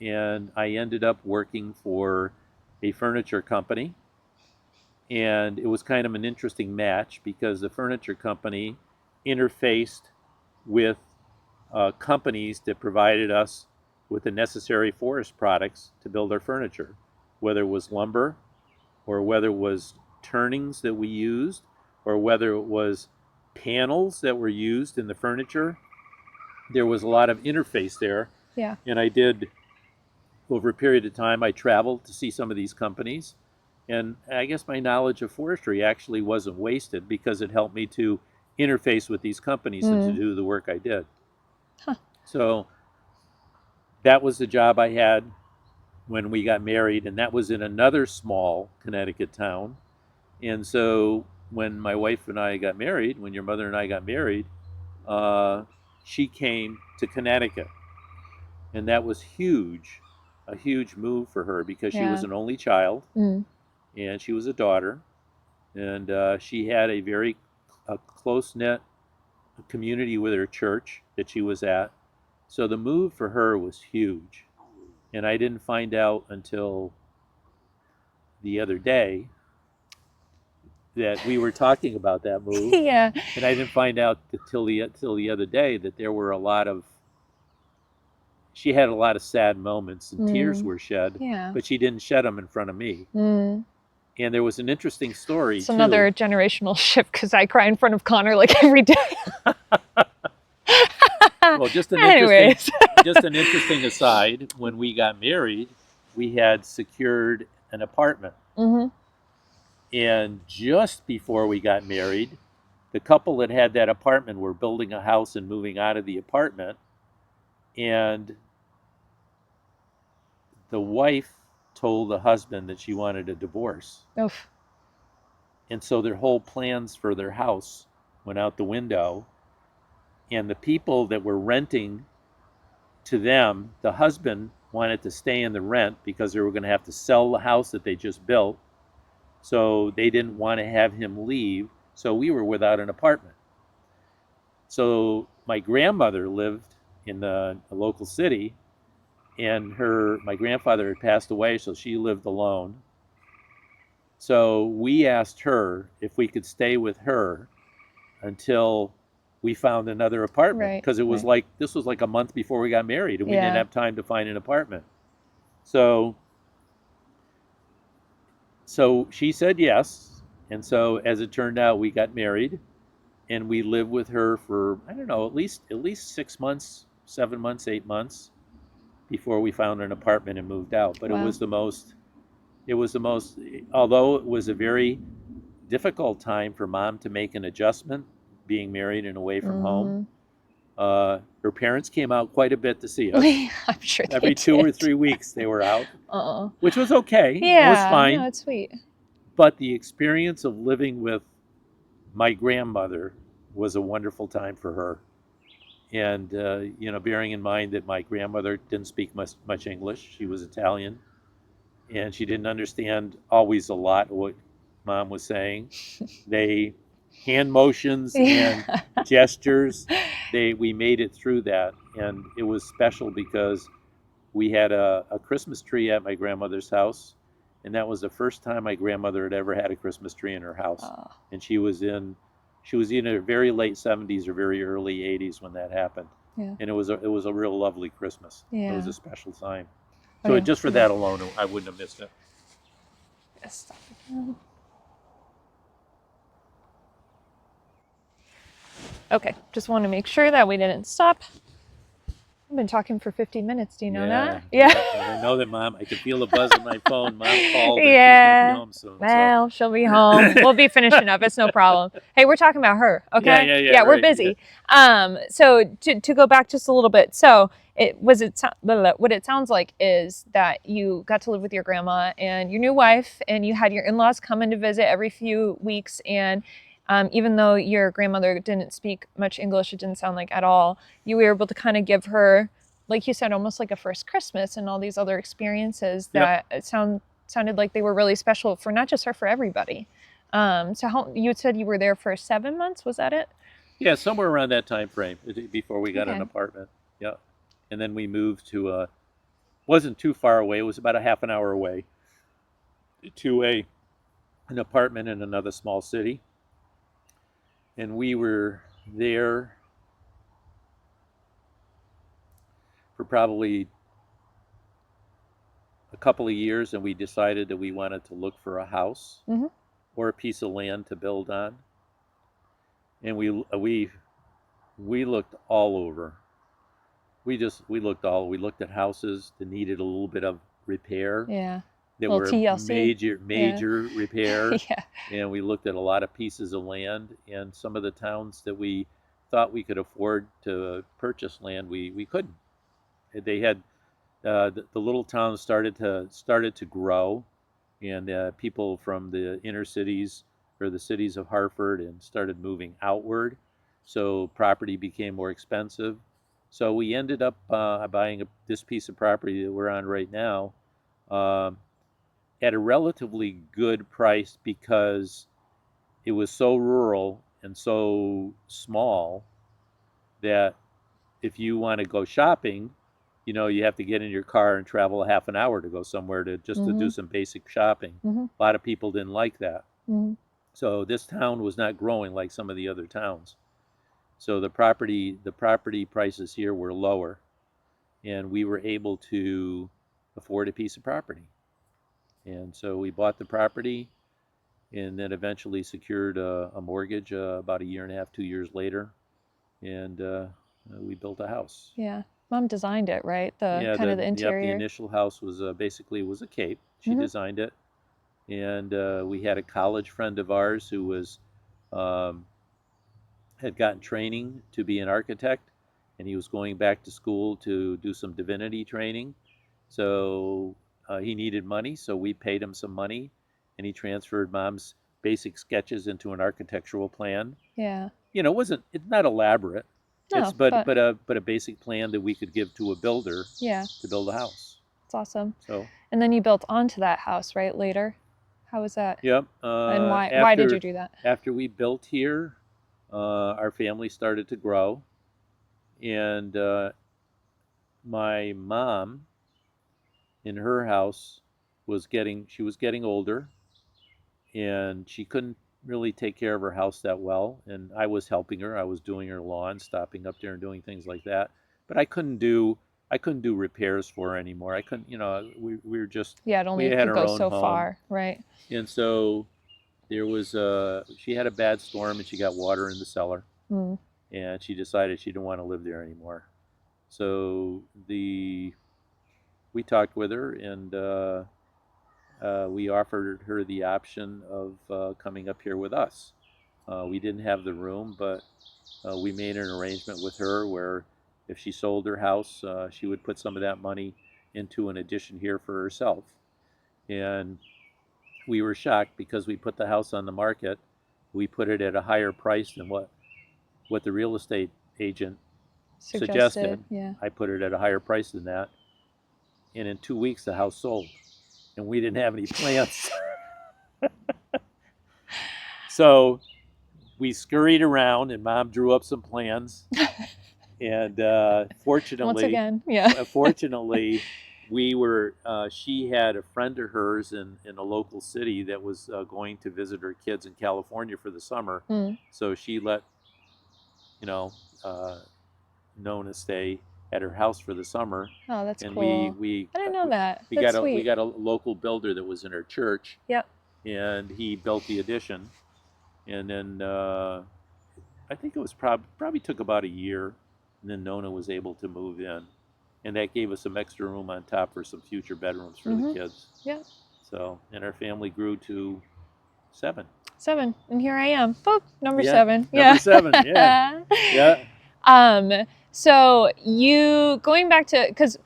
and I ended up working for a furniture company. And it was kind of an interesting match because the furniture company interfaced with companies that provided us with the necessary forest products to build our furniture, whether it was lumber or whether it was turnings that we used or whether it was panels that were used in the furniture. There was a lot of interface there. Yeah. And I did, over a period of time, I traveled to see some of these companies. And I guess my knowledge of forestry actually wasn't wasted because it helped me to interface with these companies and to Mm. do the work I did. Huh. So that was the job I had when we got married, and that was in another small Connecticut town. And so when my wife and I got married, when your mother and I got married, uh, she came to Connecticut, and that was huge, a huge move for her because she was Yeah. an only child Mm. and she was a daughter, and she had a close knit community with her church that she was at. So the move for her was huge, and I didn't find out until the other day that we were talking about that move, Yeah. and I didn't find out till the other day that there were a lot of she had a lot of sad moments and tears Mm. were shed, Yeah. but she didn't shed them in front of me. Mm. And there was an interesting story It's too. another generational shift because I cry in front of Connor like every day. Well, Anyways. just an interesting aside. When we got married, we had secured an apartment, Mm-hmm. and just before we got married, the couple that had that apartment were building a house and moving out of the apartment, and the wife told the husband that she wanted a divorce. Oof. And so their whole plans for their house went out the window. And the people that were renting to them, the husband wanted to stay in the rent because they were going to have to sell the house that they just built. So they didn't want to have him leave. So we were without an apartment. So my grandmother lived in a local city, and my grandfather had passed away, so she lived alone. So we asked her if we could stay with her until we found another apartment, Right. because it was Right. this was like a month before we got married, and we didn't Yeah. have time to find an apartment. So she said yes, and so as it turned out, we got married, and we lived with her for, I don't know, at least 6 months, 7 months, 8 months before we found an apartment and moved out. But Wow. it was the most, although it was a very difficult time for mom to make an adjustment, being married and away from home. Her parents came out quite a bit to see us. I'm sure they Every 2 or did. 3 weeks they were out, Uh-uh. which was okay. It was Yeah. fine. No, it's sweet. But the experience of living with my grandmother was a wonderful time for her. And, bearing in mind that my grandmother didn't speak much English, she was Italian, and she didn't understand always a lot of what mom was saying. They hand motions and Yeah. gestures we made it through that, and it was special because we had a Christmas tree at my grandmother's house, and that was the first time my grandmother had ever had a Christmas tree in her house. Oh, And she was in her very late 70s or very early 80s when that happened. yeah. And it was a real lovely Christmas. It was Yeah. a special time. So Okay. just for that alone, I wouldn't have missed it. Stop again. Okay, just want to make sure that we didn't stop. I've been talking for 50 minutes. Do you know that? Yeah. I know that, Mom. I can feel the buzz in my phone. Mom called, and she's Yeah. gonna be home soon. Well, she'll be home. We'll be finishing up. It's no problem. Hey, we're talking about her, okay? Yeah, we're right, busy. So to go back just a little bit. So what it sounds like is that you got to live with your grandma and your new wife, and you had your in-laws come in to visit every few weeks. And even though your grandmother didn't speak much English, it didn't sound like at all, you were able to kind of give her, like you said, almost like a first Christmas and all these other experiences that sounded like they were really special for not just her, for everybody. So you said you were there for 7 months, was that it? Yeah, somewhere around that time frame before we got Okay. an apartment. Yeah, and then we moved to wasn't too far away. It was about a half an hour away to an apartment in another small city, and we were there for probably a couple of years, and we decided that we wanted to look for a house Mm-hmm. or a piece of land to build on, and we looked all over. We looked at houses that needed a little bit of repair. Yeah. That Little were TLC. major repair. Yeah. And we looked at a lot of pieces of land, and some of the towns that we thought we could afford to purchase land, we couldn't. They had the little towns started to grow, and people from the inner cities or the cities of Hartford and started moving outward, so property became more expensive. So we ended up buying this piece of property that we're on right now um, at a relatively good price because it was so rural and so small that if you want to go shopping, you have to get in your car and travel a half an hour to go somewhere to just to do some basic shopping. Mm-hmm. A lot of people didn't like that. Mm-hmm. So this town was not growing like some of the other towns. So the property prices here were lower, and we were able to afford a piece of property. And so we bought the property, and then eventually secured a mortgage about a year and a half, 2 years later, and we built a house. Yeah. Mom designed it, right? The kind of the interior. The initial house was basically was a cape. She designed it, and we had a college friend of ours who was um, had gotten training to be an architect, and he was going back to school to do some divinity training. So he needed money, so we paid him some money, and he transferred Mom's basic sketches into an architectural plan. Yeah. It's not elaborate. No, It's but a basic plan that we could give to a builder. Yeah. To build a house. It's awesome. So. And then you built onto that house, right? Later. How was that? Yep. And why did you do that? After we built here, our family started to grow, and my mom, in her house, she was getting older, and she couldn't really take care of her house that well, and I was helping her. I was doing her lawn, stopping up there and doing things like that. But I couldn't do repairs for her anymore. I couldn't, we were just it only we had could our go own so home. far, right? And so there was she had a bad storm, and she got water in the cellar, and she decided she didn't want to live there anymore. So we talked with her, and we offered her the option of coming up here with us. We didn't have the room, but we made an arrangement with her where if she sold her house, she would put some of that money into an addition here for herself. And we were shocked because we put the house on the market. We put it at a higher price than what the real estate agent suggested. Yeah. I put it at a higher price than that. And in 2 weeks, the house sold. And we didn't have any plants. So we scurried around, and Mom drew up some plans. And Once again, yeah. fortunately, she had a friend of hers in a local city that was going to visit her kids in California for the summer. Mm. So she let, you know, Nona stay at her house for the summer. Oh, that's And cool. I didn't know that. That's sweet. We got a local builder that was in our church. Yep. And he built the addition. And then I think it was probably took about a year, and then Nona was able to move in, and that gave us some extra room on top for some future bedrooms for the kids. Yeah. So, and our family grew to 7. 7, and here I am. Boop, number Yeah, 7. Number 7. Yeah. Yeah. So you going back to, because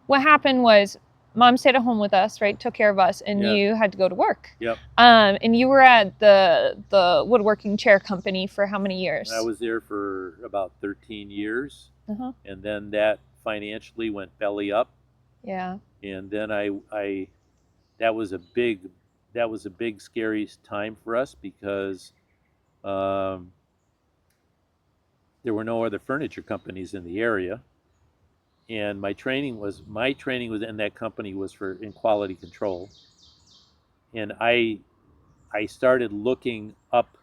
what happened was Mom stayed at home with us, right? Took care of us, and Yeah. you had to go to work. Yep. And you were at the woodworking chair company for how many years? I was there for about 13 years, and then that financially went belly up. Yeah. And then I that was a big scary time for us because there were no other furniture companies in the area, and my training was in that company was in quality control, and I started looking up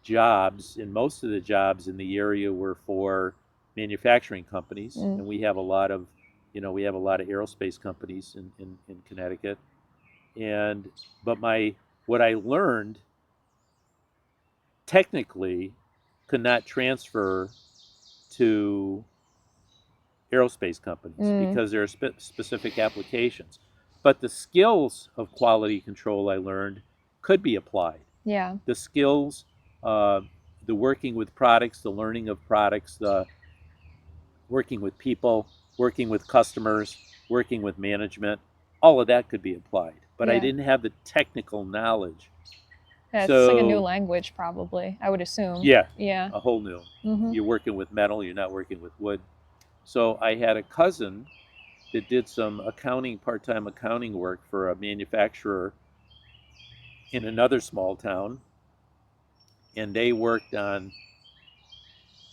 jobs, and most of the jobs in the area were for manufacturing companies, and we have a lot of aerospace companies in Connecticut, but what I learned technically could not transfer to aerospace companies because there are specific applications. But the skills of quality control I learned could be applied. Yeah. The skills, the working with products, the learning of products, the working with people, working with customers, working with management, all of that could be applied. But I didn't have the technical knowledge. Yeah, it's like a new language, probably, I would assume. Yeah. Yeah. A whole new. You're working with metal, you're not working with wood. So I had a cousin that did some part-time accounting work for a manufacturer in another small town, and they worked on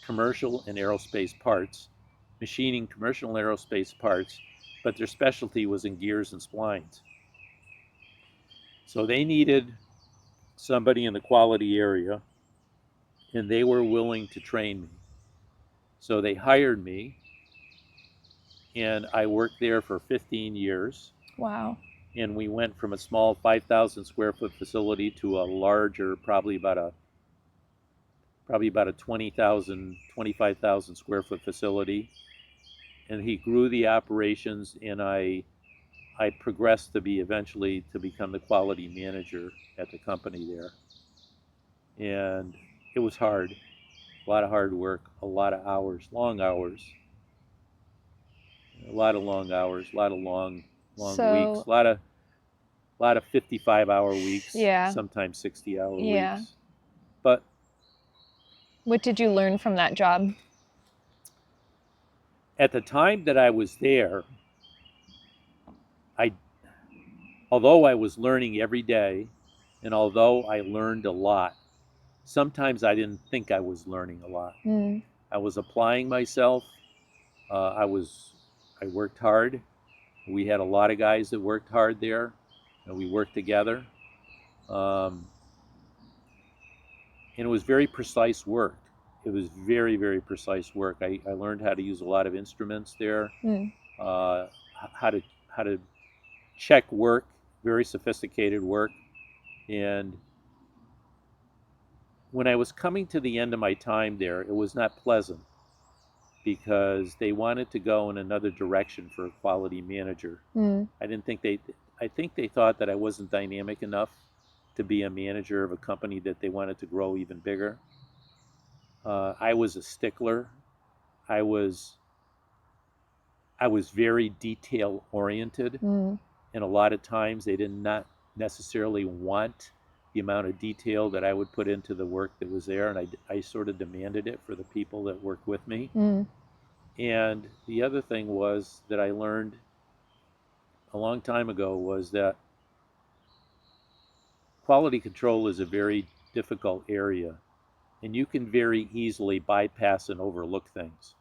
commercial and aerospace parts, machining commercial and aerospace parts, but their specialty was in gears and splines. So they needed somebody in the quality area, and they were willing to train me. So they hired me, and I worked there for 15 years. Wow. And we went from a small 5,000 square foot facility to a larger, probably about a 20,000, 25,000 square foot facility. And he grew the operations, and I progressed to eventually become the quality manager at the company there. And it was hard, a lot of hard work, a lot of hours, long hours, a lot of long hours, a lot of long weeks, a lot of 55-hour weeks, sometimes 60-hour weeks. But what did you learn from that job? At the time that I was there, although I was learning every day, and although I learned a lot, sometimes I didn't think I was learning a lot. I was applying myself. I worked hard. We had a lot of guys that worked hard there, and we worked together. And it was very precise work. It was very, very precise work. I learned how to use a lot of instruments there, how to check work, very sophisticated work. And when I was coming to the end of my time there, it was not pleasant because they wanted to go in another direction for a quality manager. I think they thought that I wasn't dynamic enough to be a manager of a company that they wanted to grow even bigger. I was a stickler. I was very detail oriented, and a lot of times they did not necessarily want the amount of detail that I would put into the work that was there, and I sort of demanded it for the people that worked with me. And the other thing was that I learned a long time ago was that quality control is a very difficult area, and you can very easily bypass and overlook things.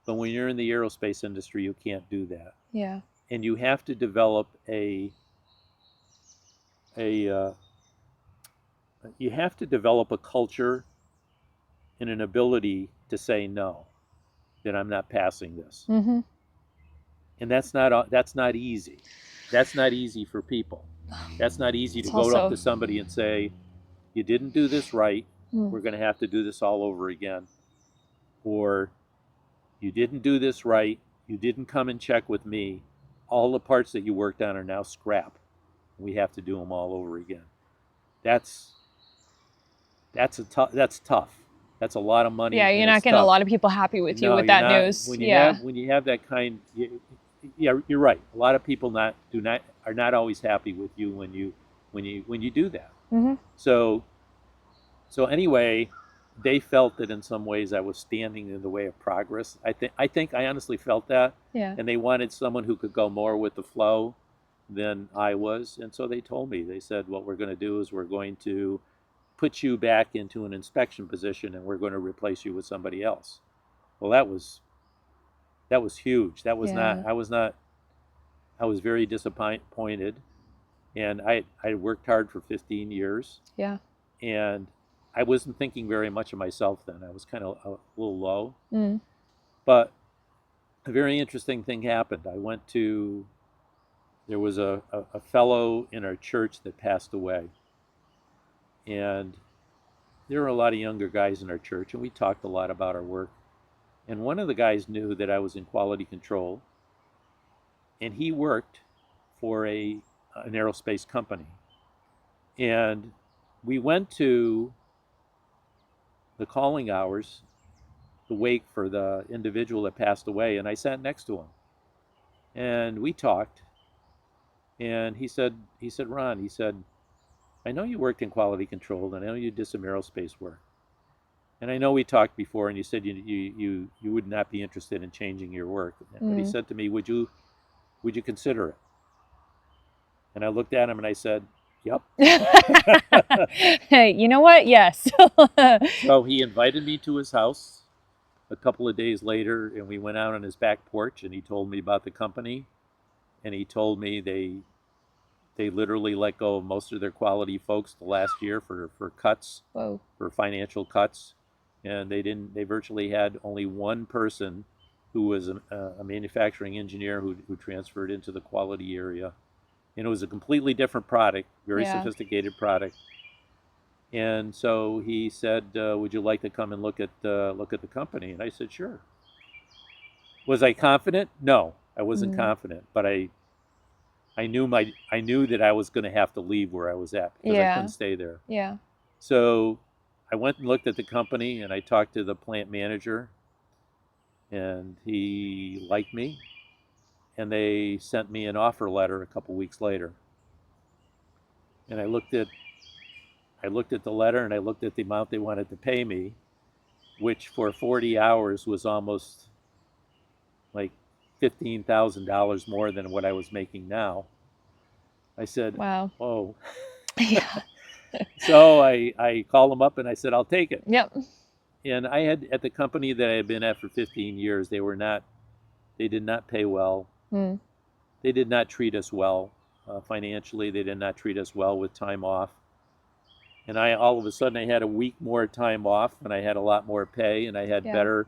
But when you're in the aerospace industry, you can't do that. Yeah. And you have to develop a you have to develop a culture and an ability to say no, that I'm not passing this. Mm-hmm. And that's not easy. That's not easy for people. That's not easy to It's go up also to somebody and say, you didn't do this right. mm, We're going to have to do this all over again. Or you didn't do this right. You didn't come and check with me. All the parts that you worked on are now scrap. We have to do them all over again. That's that's tough. That's a lot of yeah, money, you're and not it's getting a tough. lot of people happy with you No, with you're that not. news. Yeah. When you have that kind, yeah, you're right. A lot of people are not always happy with you when you do that. Mm-hmm. So anyway, they felt that in some ways I was standing in the way of progress. I think I honestly felt that, Yeah. and they wanted someone who could go more with the flow than I was, and so they told me. They said, what we're going to do is we're going to put you back into an inspection position, and we're going to replace you with somebody else. Well, that was huge. That was not. Yeah. I was very disappointed, and I worked hard for 15 years, Yeah. and I wasn't thinking very much of myself then. I was kind of a little low. Mm. But a very interesting thing happened. There was a fellow in our church that passed away, and there were a lot of younger guys in our church, and we talked a lot about our work. And one of the guys knew that I was in quality control, and he worked for an aerospace company. And we went to the calling hours, the wake for the individual that passed away, and I sat next to him. And we talked, and Ron, he said, I know you worked in quality control, and I know you did some aerospace work. And I know we talked before, and you said you would not be interested in changing your work. But he said to me, would you consider it? And I looked at him and I said, yep. Hey, you know what? Yes. So he invited me to his house a couple of days later, and we went out on his back porch, and he told me about the company, and he told me they literally let go of most of their quality folks the last year for cuts. Whoa. For financial cuts, and they virtually had only one person who was a manufacturing engineer who transferred into the quality area, and it was a completely different product, very Yeah. sophisticated product. And so he said, would you like to come and look at the company? And I said, sure. Was I confident? No, I wasn't confident, but I knew that I was going to have to leave where I was at because I couldn't stay there. Yeah. So I went and looked at the company, and I talked to the plant manager, and he liked me, and they sent me an offer letter a couple weeks later. And I looked at the letter, and I looked at the amount they wanted to pay me, which for 40 hours was almost like $15,000 more than what I was making now. I said, Wow. oh. Yeah. So I called them up and I said, I'll take it. Yep. And I had, at the company that I had been at for 15 years, they did not pay well. Mm. They did not treat us well financially. They did not treat us well with time off. And all of a sudden I had a week more time off, and I had a lot more pay, and I had better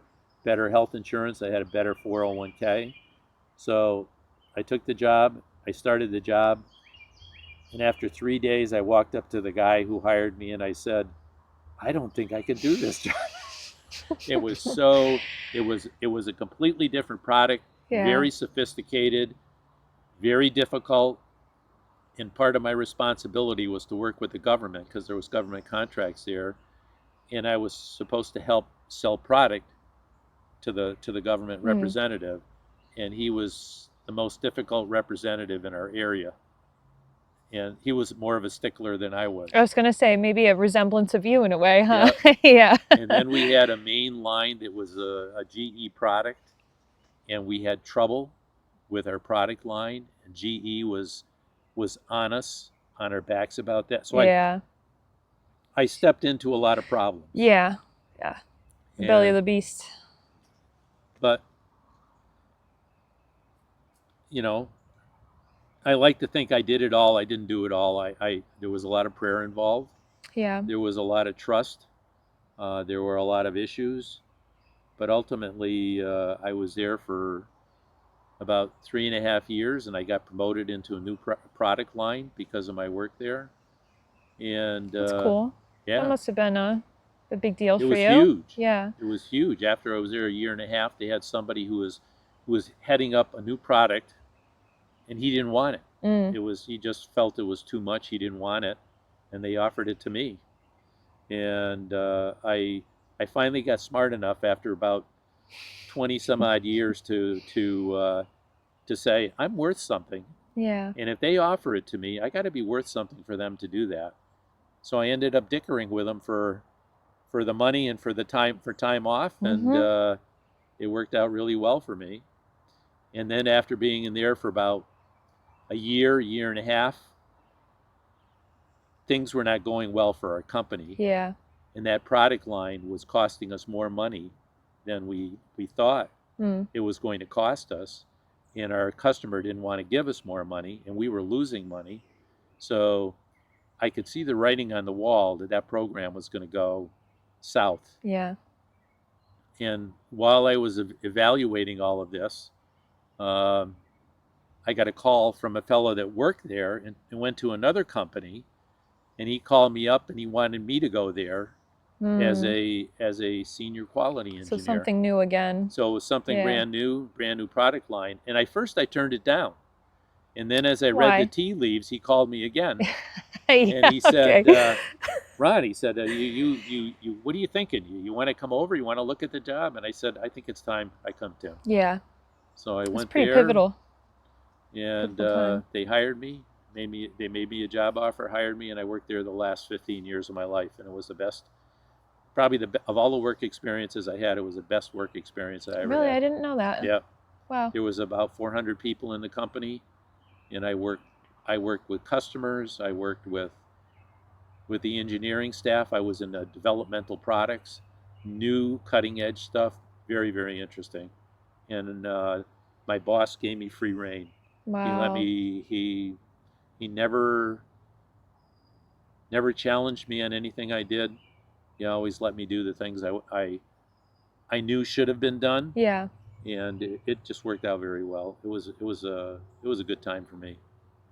health insurance. I had a better 401k. So I took the job. I started the job. And after 3 days, I walked up to the guy who hired me, and I said, I don't think I can do this job. It was a completely different product, very sophisticated, very difficult. And part of my responsibility was to work with the government because there was government contracts there, and I was supposed to help sell product to the government representative, and he was the most difficult representative in our area. And he was more of a stickler than I was. I was going to say maybe a resemblance of you in a way, huh? Yep. Yeah. And then we had a main line that was a GE product, and we had trouble with our product line, and GE was on us, on our backs about that. So I stepped into a lot of problems. Yeah. Yeah. The belly of the beast. But, you know, I like to think I did it all. I didn't do it all. There was a lot of prayer involved. Yeah. There was a lot of trust. There were a lot of issues. But ultimately, I was there for about 3.5 years, and I got promoted into a new product line because of my work there. And That's cool. That yeah, must have been a big deal it for was you. huge. Yeah. It was huge. After I was there a year and a half, they had somebody who was heading up a new product, and he didn't want it. Mm. He just felt it was too much. He didn't want it, and they offered it to me. And I finally got smart enough after about 20 some odd years to say I'm worth something. Yeah. And if they offer it to me, I got to be worth something for them to do that. So I ended up dickering with them for the money and for the time off, and Mm-hmm. it worked out really well for me. And then after being in there for about a year and a half, things were not going well for our company, Yeah. and that product line was costing us more money than we thought Mm. it was going to cost us. And our customer didn't want to give us more money, and we were losing money. So I could see the writing on the wall that that program was going to go south. Yeah. And while I was evaluating all of this, um, I got a call from a fellow that worked there and went to another company, and he called me up and he wanted me to go there as Mm. a senior quality So engineer. something new again. So it was something Yeah. brand new product line. And I turned it down. And then as I read the Why? tea leaves, he called me again, and Yeah. he said, Okay. Ron, he said, what are you thinking? You want to come over? You want to look at the job? And I said, I think it's time I come to. Yeah. So I It's went pretty there, pivotal. and Pivotal time. they hired me. They made me a job offer, hired me, and I worked there the last 15 years of my life, and it was the best. Probably of all the work experiences I had, it was the best work experience I ever Really, had. I didn't know that. Yeah, Wow. there was about 400 people in the company, and I worked with customers. I worked with the engineering staff. I was in the developmental products, new cutting edge stuff, very, very interesting. And my boss gave me free reign. He let Wow. me. He never challenged me on anything I did. He always let me do the things I knew should have been done, Yeah. and it just worked out very well. It was a good time for me.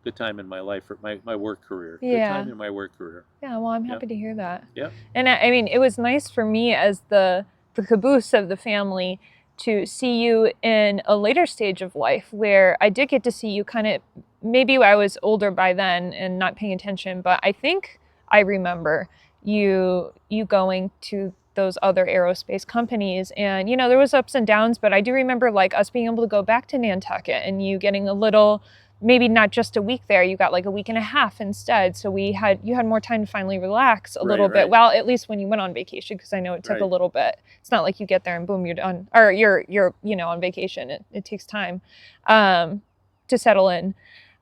Good time in my life, for my work career. Good Yeah. time in my work career. Yeah. Well, I'm Yep. happy to hear that. Yep. And I mean, it was nice for me as the caboose of the family to see you in a later stage of life where I did get to see you kind of, maybe I was older by then and not paying attention, but I think I remember you going to those other aerospace companies, and there was ups and downs, but I do remember like us being able to go back to Nantucket and you getting a little, maybe not just a week there, you got like a week and a half instead, so you had more time to finally relax a little bit. Right. Well, at least when you went on vacation, because I know it took a Right. little bit. It's not like you get there and boom, you're done, or you're on vacation. It takes time to settle in.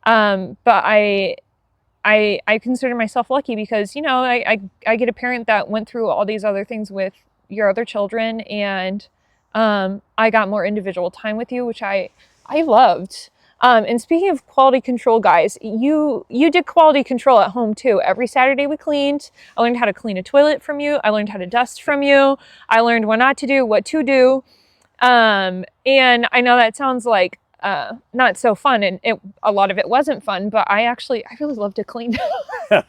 But I consider myself lucky because I get a parent that went through all these other things with your other children, and I got more individual time with you, which I loved. And speaking of quality control, guys, you did quality control at home too. Every Saturday we cleaned. I learned how to clean a toilet from you. I learned how to dust from you. I learned what not to do, what to do. And I know that sounds like not so fun, and a lot of it wasn't fun, but I really love to clean. And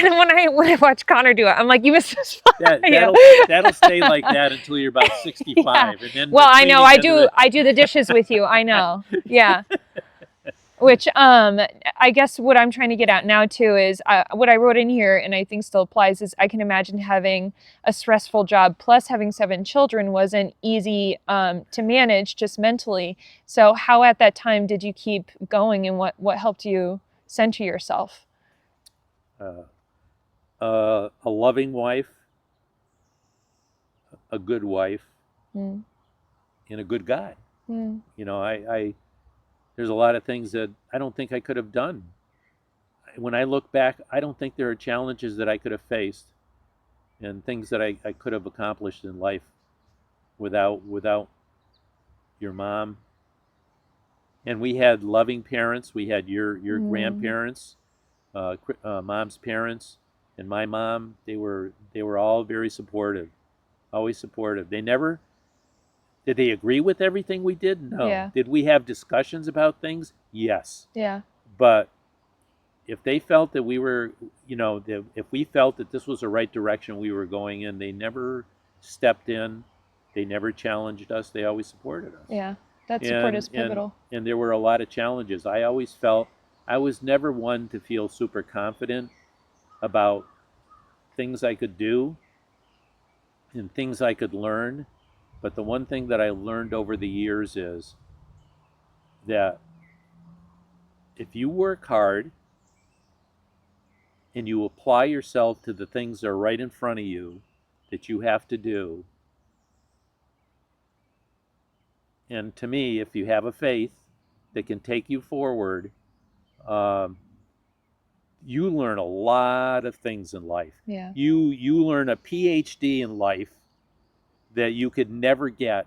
when I watch Connor do it, I'm like, you missed this fun. That'll stay like that until you're about 65, Yeah. and then Well, I know cleaning I do the dishes with you. I know. Yeah. Which I guess what I'm trying to get at now too is what I wrote in here, and I think still applies, is I can imagine having a stressful job plus having 7 children wasn't easy to manage just mentally. So how at that time did you keep going, and what helped you center yourself? a loving wife, a good wife, Mm. and a good guy. Mm. I there's a lot of things that I don't think I could have done. When I look back, I don't think there are challenges that I could have faced and things that I could have accomplished in life without your mom. And we had loving parents. We had your grandparents, mom's parents, and my mom. They were all very supportive, always supportive. They never did they agree with everything we did? No. Yeah. Did we have discussions about things? Yes. Yeah. But if they felt that we were, if we felt that this was the right direction we were going in, they never stepped in. They never challenged us. They always supported us. Yeah. That support is pivotal. And there were a lot of challenges. I always felt I was never one to feel super confident about things I could do and things I could learn. But the one thing that I learned over the years is that if you work hard and you apply yourself to the things that are right in front of you that you have to do, and to me, if you have a faith that can take you forward, you learn a lot of things in life. Yeah. You learn a PhD in life that you could never get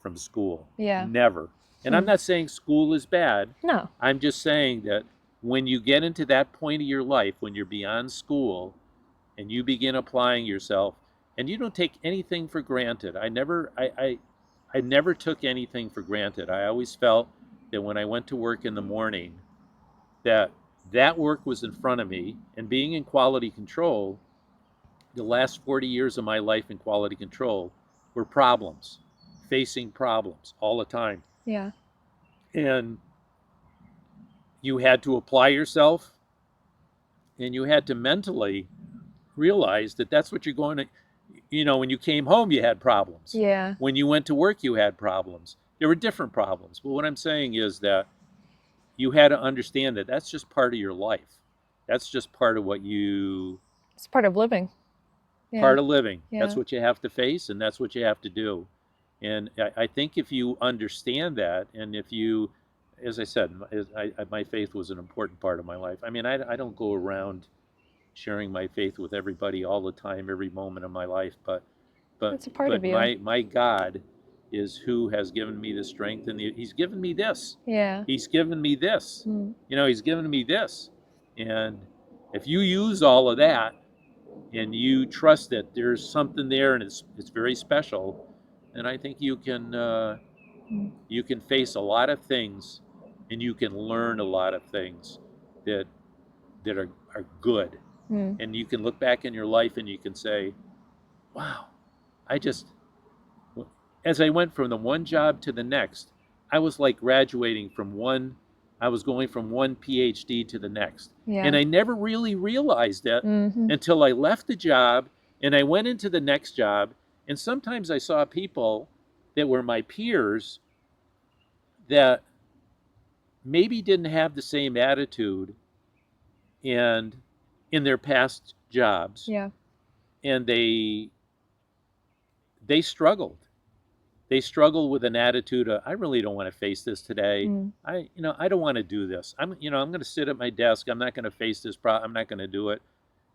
from school. Yeah. Never. And I'm not saying school is bad. No. I'm just saying that when you get into that point of your life, when you're beyond school and you begin applying yourself, and you don't take anything for granted. I never took anything for granted. I always felt that when I went to work in the morning, that work was in front of me. And being in quality control, the last 40 years of my life in quality control were problems, facing problems all the time. Yeah. And you had to apply yourself, and you had to mentally realize that that's what you're going to, when you came home, you had problems. Yeah. When you went to work, you had problems. There were different problems. But what I'm saying is that you had to understand that that's just part of your life. That's just part of it's part of living. Yeah. Part of living. Yeah. That's what you have to face, and that's what you have to do. And I think if you understand that, and if you, as I said, my faith was an important part of my life. I mean, I don't go around sharing my faith with everybody all the time, every moment of my life, but it's a part of you. My God is who has given me the strength, and He's given me this. Yeah. He's given me this. He's given me this. And if you use all of that, and you trust that there's something there, and it's very special, then I think you can face a lot of things, and you can learn a lot of things that are good. And you can look back in your life and you can say, wow, as I went from the one job to the next, I was like graduating I was going from one PhD to the next. Yeah. And I never really realized that until I left the job and I went into the next job. And sometimes I saw people that were my peers that maybe didn't have the same attitude and in their past jobs. Yeah. And they struggled. They struggled with an attitude of, I really don't want to face this today. I don't want to do this. I'm going to sit at my desk. I'm not going to face this problem. I'm not going to do it.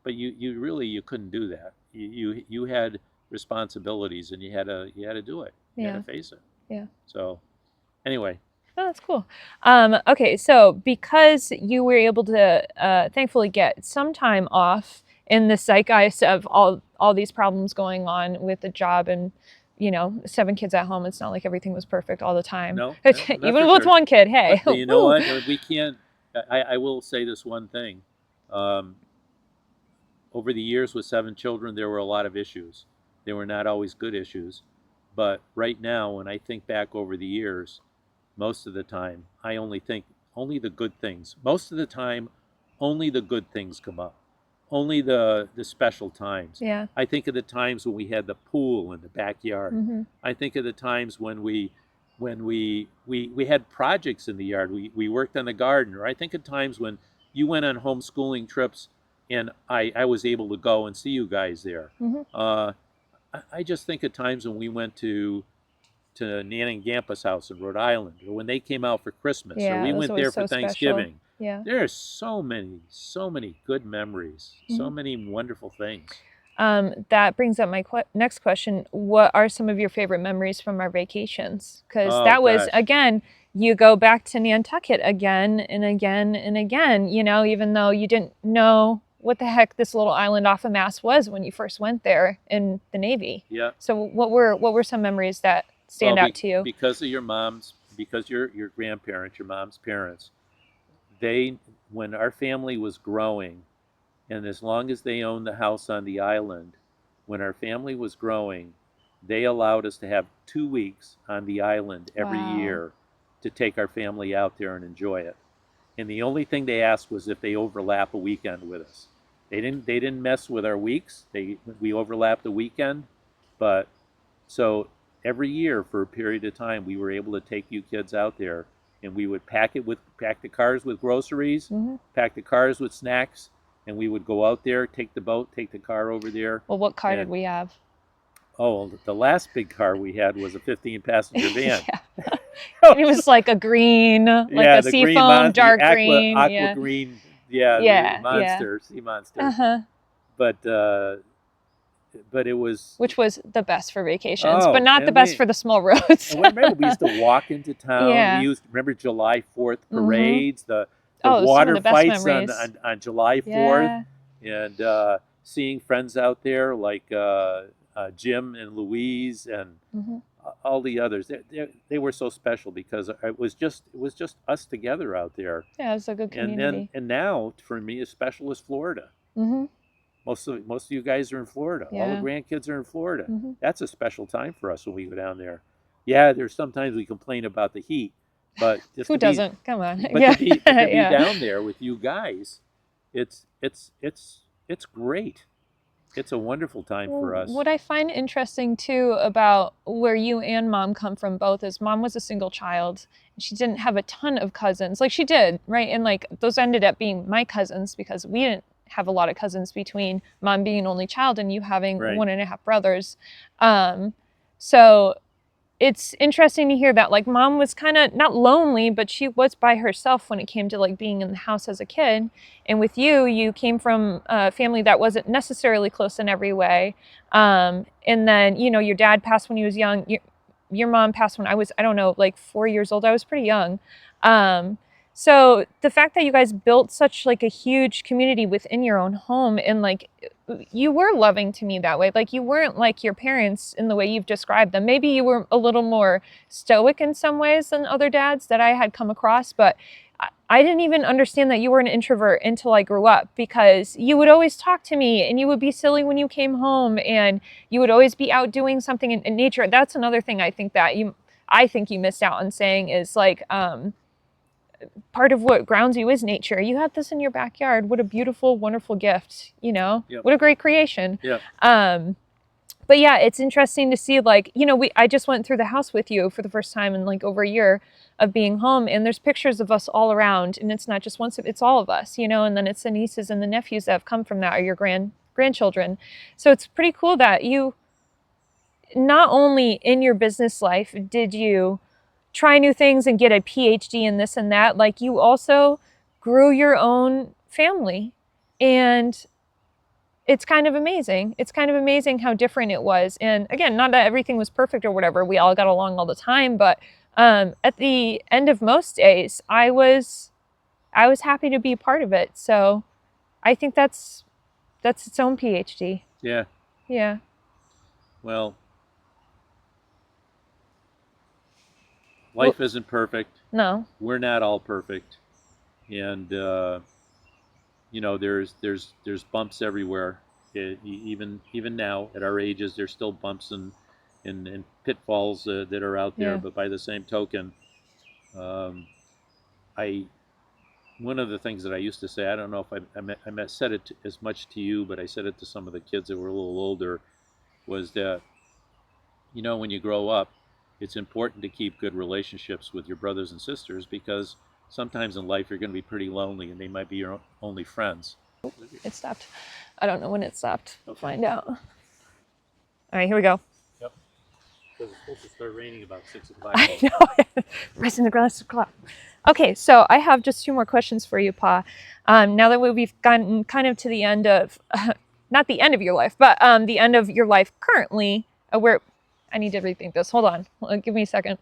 But you couldn't do that. You had responsibilities, and you had to do it. You had to face it. Yeah. So anyway. Oh, that's cool. Okay, so because you were able to thankfully get some time off in the zeitgeist of all these problems going on with the job and 7 kids at home, it's not like everything was perfect all the time. No, even with one kid, hey. But you know what? We can't. I will say this one thing. Over the years with 7 children, there were a lot of issues. They were not always good issues. But right now, when I think back over the years, most of the time, I only think only the good things. Most of the time, only the good things come up. Only the special times. Yeah. I think of the times when we had the pool in the backyard. I think of the times when we had projects in the yard. We worked on the garden. Or I think of times when you went on homeschooling trips and I was able to go and see you guys there. I just think of times when we went to Nan and Gampa's house in Rhode Island, or when they came out for Christmas, or we went there for Thanksgiving. Yeah. There are so many good memories, so many wonderful things. that brings up my next question. What are some of your favorite memories from our vacations? Because Oh that was, gosh. again, you go back to Nantucket again and again and again, you know, even though you didn't know what the heck this little island off of Mass was when you first went there in the Navy. Yeah. So what were some memories that stand out to you? Because of because your grandparents, your mom's parents, they, when our family was growing, and as long as they owned the house on the island, when our family was growing, they allowed us to have 2 weeks on the island every Wow. year to take our family out there and enjoy it. And the only thing they asked was if they overlap a weekend with us. They didn't mess with our weeks. We overlapped the weekend, but so every year for a period of time we were able to take you kids out there, and we would pack the cars with groceries, pack the cars with snacks, and we would go out there, take the boat, take the car over there. Well, what car did we have? Oh, the last big car we had was a 15-passenger van. Yeah. And it was like a green, like yeah, a the seafoam, dark green. aqua Yeah. green, yeah, Yeah, the monster, sea monster. Uh-huh. But it was, Which was the best for vacations, oh, but not the best for the small roads. and remember, we used to walk into town. Yeah. We remember July 4th parades, the some water of the best fights memories. on July 4th, and seeing friends out there like Jim and Louise and all the others. They were so special because it was just us together out there. Yeah, it was a good community. And now for me, as special as Florida. Most of you guys are in Florida. Yeah. All the grandkids are in Florida. That's a special time for us when we go down there. Yeah, there's sometimes we complain about the heat, but just who doesn't? Come on. But to be down there with you guys, it's great. It's a wonderful time for us. What I find interesting too about where you and Mom come from both is Mom was a single child. She didn't have a ton of cousins. Like she did, right? And like those ended up being my cousins because we didn't have a lot of cousins between Mom being an only child and you having 1.5 brothers. So it's interesting to hear that like Mom was kind of not lonely, but she was by herself when it came to like being in the house as a kid. And with you came from a family that wasn't necessarily close in every way. And then, you know, your dad passed when he was young. Your mom passed when I was, I don't know, like 4 years old. I was pretty young. So the fact that you guys built such like a huge community within your own home and like you were loving to me that way. Like you weren't like your parents in the way you've described them. Maybe you were a little more stoic in some ways than other dads that I had come across, but I didn't even understand that you were an introvert until I grew up because you would always talk to me and you would be silly when you came home and you would always be out doing something in nature. That's another thing I think you missed out on saying is like, part of what grounds you is nature. You have this in your backyard. What a beautiful, wonderful gift, you know? Yep. What a great creation. Yeah. But yeah, it's interesting to see like, you know, I just went through the house with you for the first time in like over a year of being home and there's pictures of us all around and it's not just it's all of us, you know, and then it's the nieces and the nephews that have come from that or your grandchildren. So it's pretty cool that you, not only in your business life did you try new things and get a PhD in this and that, like you also grew your own family and it's kind of amazing. It's kind of amazing how different it was. And again, not that everything was perfect or whatever. We all got along all the time, but at the end of most days, I was happy to be a part of it. So I think that's its own PhD. Yeah. Yeah. Well, life isn't perfect. No. We're not all perfect, and you know, there's bumps everywhere. Even now at our ages, there's still bumps and pitfalls that are out there. Yeah. But by the same token, one of the things that I used to say, I don't know if I said it as much to you, but I said it to some of the kids that were a little older, was that, you know, when you grow up, it's important to keep good relationships with your brothers and sisters because sometimes in life you're going to be pretty lonely and they might be your only friends. It stopped. I don't know when it stopped. We'll find out. All right, here we go. Yep. Because it's supposed to start raining about 6 o'clock. I know. Racing the glass clock. Okay, so I have just 2 more questions for you, Pa. Now that we've gotten kind of to the end of not the end of your life, but the end of your life currently, where I need to rethink this. Hold on. Give me a second.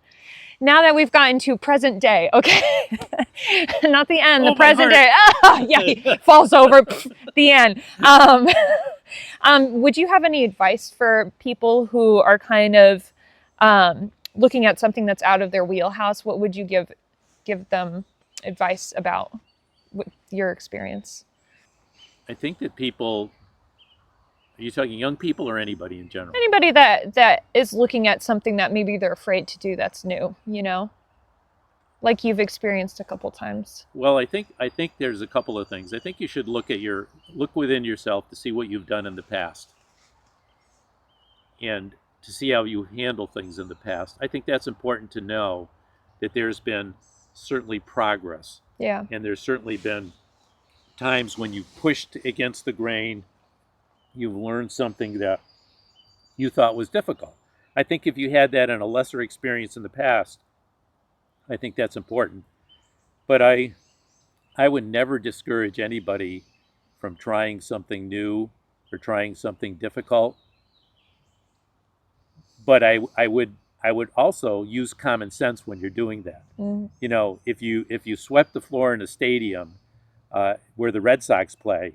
Now that we've gotten to present day, okay, not the end, the present day. Oh, yeah, he falls over. The end. Would you have any advice for people who are kind of looking at something that's out of their wheelhouse? What would you give them advice about with your experience? I think that people, are you talking young people or anybody in general? Anybody that is looking at something that maybe they're afraid to do that's new, like you've experienced a couple times. Well, I think there's a couple of things. I think you should look within yourself to see what you've done in the past and to see how you handle things in the past. I think that's important to know, that there's been certainly progress. Yeah. And there's certainly been times when you pushed against the grain, you've learned something that you thought was difficult. I think if you had that in a lesser experience in the past, I think that's important. But I would never discourage anybody from trying something new or trying something difficult. But I would also use common sense when you're doing that. Mm. If you swept the floor in a stadium where the Red Sox play,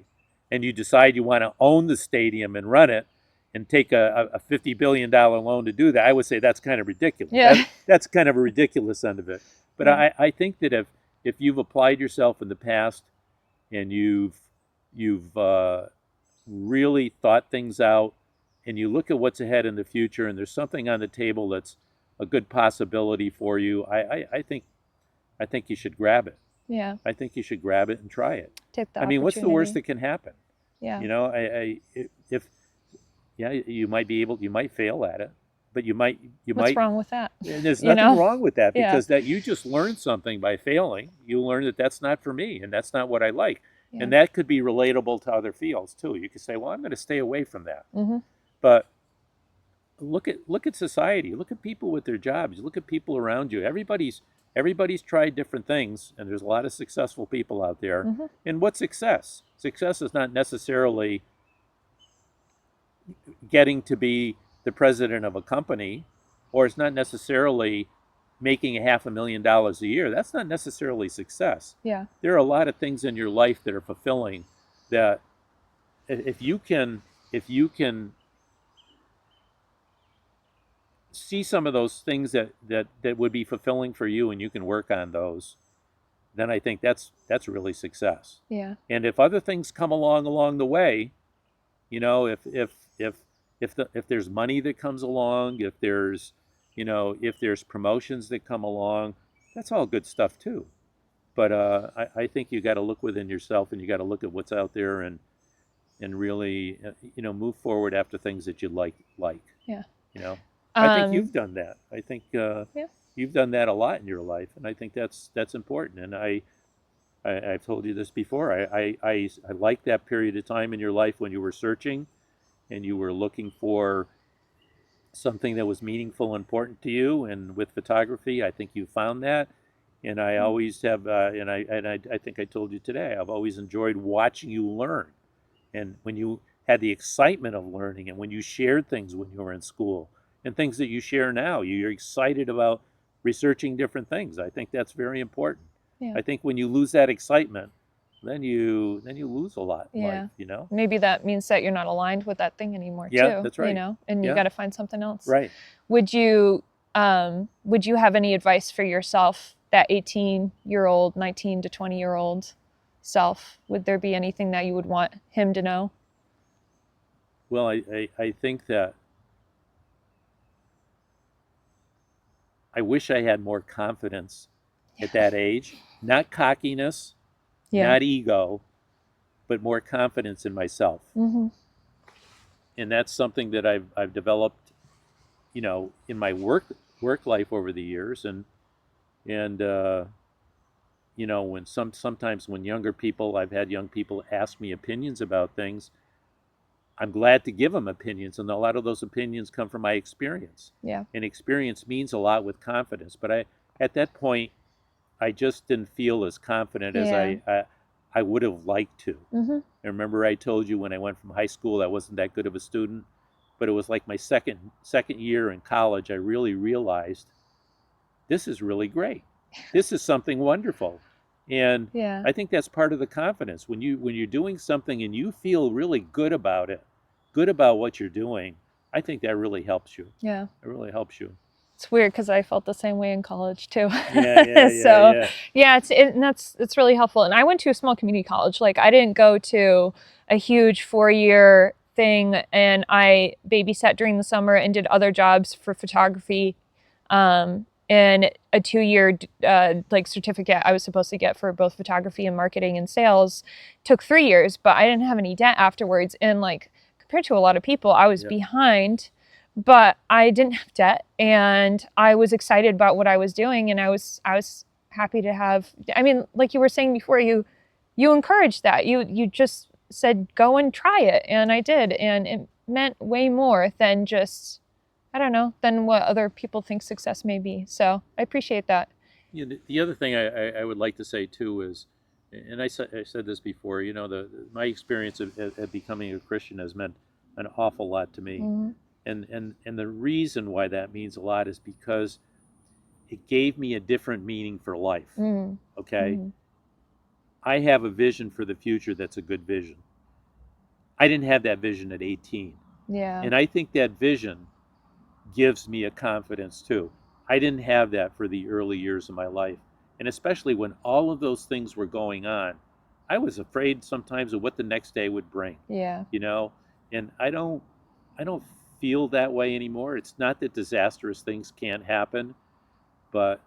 and you decide you want to own the stadium and run it, and take a $50 billion loan to do that, I would say that's kind of ridiculous. Yeah. That's kind of a ridiculous end of it. But Yeah. I think that if you've applied yourself in the past, and you've really thought things out, and you look at what's ahead in the future, and there's something on the table that's a good possibility for you, I think you should grab it. Yeah. I think you should grab it and try it. Take the I mean, what's the worst opportunity. that can happen? Yeah. Yeah, you might fail at it, but you might. What's wrong with that? And there's You nothing know? wrong with that, Yeah. because that you just learned something by failing. You learned that that's not for me, and that's not what I like. Yeah. And that could be relatable to other fields too. You could say, well, I'm going to stay away from that. Mm-hmm. But look at society. Look at people with their jobs. Look at people around you. Everybody's tried different things, and there's a lot of successful people out there. Mm-hmm. And what's success? Success is not necessarily getting to be the president of a company, or it's not necessarily making $500,000 a year. That's not necessarily success. Yeah. There are a lot of things in your life that are fulfilling, that if you can see some of those things that would be fulfilling for you, and you can work on those, then I think that's really success. Yeah. And if other things come along the way, if there's money that comes along, if there's promotions that come along, that's all good stuff too. But I think you got to look within yourself, and you got to look at what's out there, and really move forward after things that you like. Yeah. I think you've done that. I think Yeah. you've done that a lot in your life, and I think that's important. And I've told you this before. I like that period of time in your life when you were searching, and you were looking for something that was meaningful and important to you. And with photography, I think you found that. And I always have, and I think I told you today, I've always enjoyed watching you learn. And when you had the excitement of learning, and when you shared things when you were in school, and things that you share now, you're excited about researching different things. I think that's very important. Yeah. I think when you lose that excitement, then you lose a lot in Yeah. life. Maybe that means that you're not aligned with that thing anymore, Yeah, too. that's right. And you Yeah. got to find something else. Right. Would you have any advice for yourself, that 18-year-old, 19 to 20-year-old self? Would there be anything that you would want him to know? Well, I think that I wish I had more confidence at that age. Not cockiness, Yeah. not ego, but more confidence in myself. Mm-hmm. And that's something that I've developed, in my work life over the years. And when sometimes when I've had young people ask me opinions about things, I'm glad to give them opinions, and a lot of those opinions come from my experience. Yeah. And experience means a lot with confidence. But at that point, I just didn't feel as confident as Yeah. I would have liked to. Mm-hmm. I remember I told you when I went from high school I wasn't that good of a student, but it was like my second year in college I really realized this is really great. This is something wonderful. And Yeah. I think that's part of the confidence. When you're doing something and you feel really good about it, good about what you're doing, I think that really helps you. Yeah. It really helps you. It's weird because I felt the same way in college too. Yeah. Yeah, it's really helpful. And I went to a small community college. Like I didn't go to a huge 4-year thing, and I babysat during the summer and did other jobs for photography. And a 2-year like certificate I was supposed to get for both photography and marketing and sales took 3 years, but I didn't have any debt afterwards. And like compared to a lot of people, I was behind, but I didn't have debt, and I was excited about what I was doing, and I was happy to have. I mean, like you were saying before, you encouraged that. You just said go and try it, and I did, and it meant way more than just, I don't know, than what other people think success may be. So I appreciate that. You know, the other thing I would like to say too is, and I said this before, you know, my experience of becoming a Christian has meant an awful lot to me. Mm-hmm. And the reason why that means a lot is because it gave me a different meaning for life. Mm-hmm. Okay? Mm-hmm. I have a vision for the future that's a good vision. I didn't have that vision at 18. Yeah. And I think that vision gives me a confidence too. I didn't have that for the early years of my life. And especially when all of those things were going on, I was afraid sometimes of what the next day would bring. Yeah. You know, and I don't feel that way anymore. It's not that disastrous things can't happen, but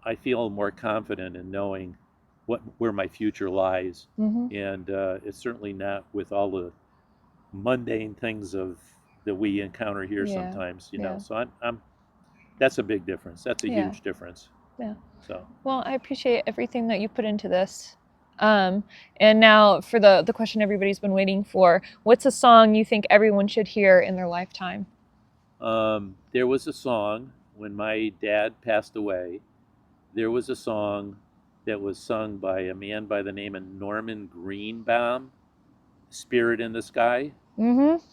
I feel more confident in knowing where my future lies. Mm-hmm. And it's certainly not with all the mundane things that we encounter here sometimes, you know. So I'm that's a big difference. That's a huge difference. Yeah. So well, I appreciate everything that you put into this. And now for the question everybody's been waiting for, what's a song you think everyone should hear in their lifetime? There was a song when my dad passed away. There was a song that was sung by a man by the name of Norman Greenbaum, Spirit in the Sky. Mm-hmm.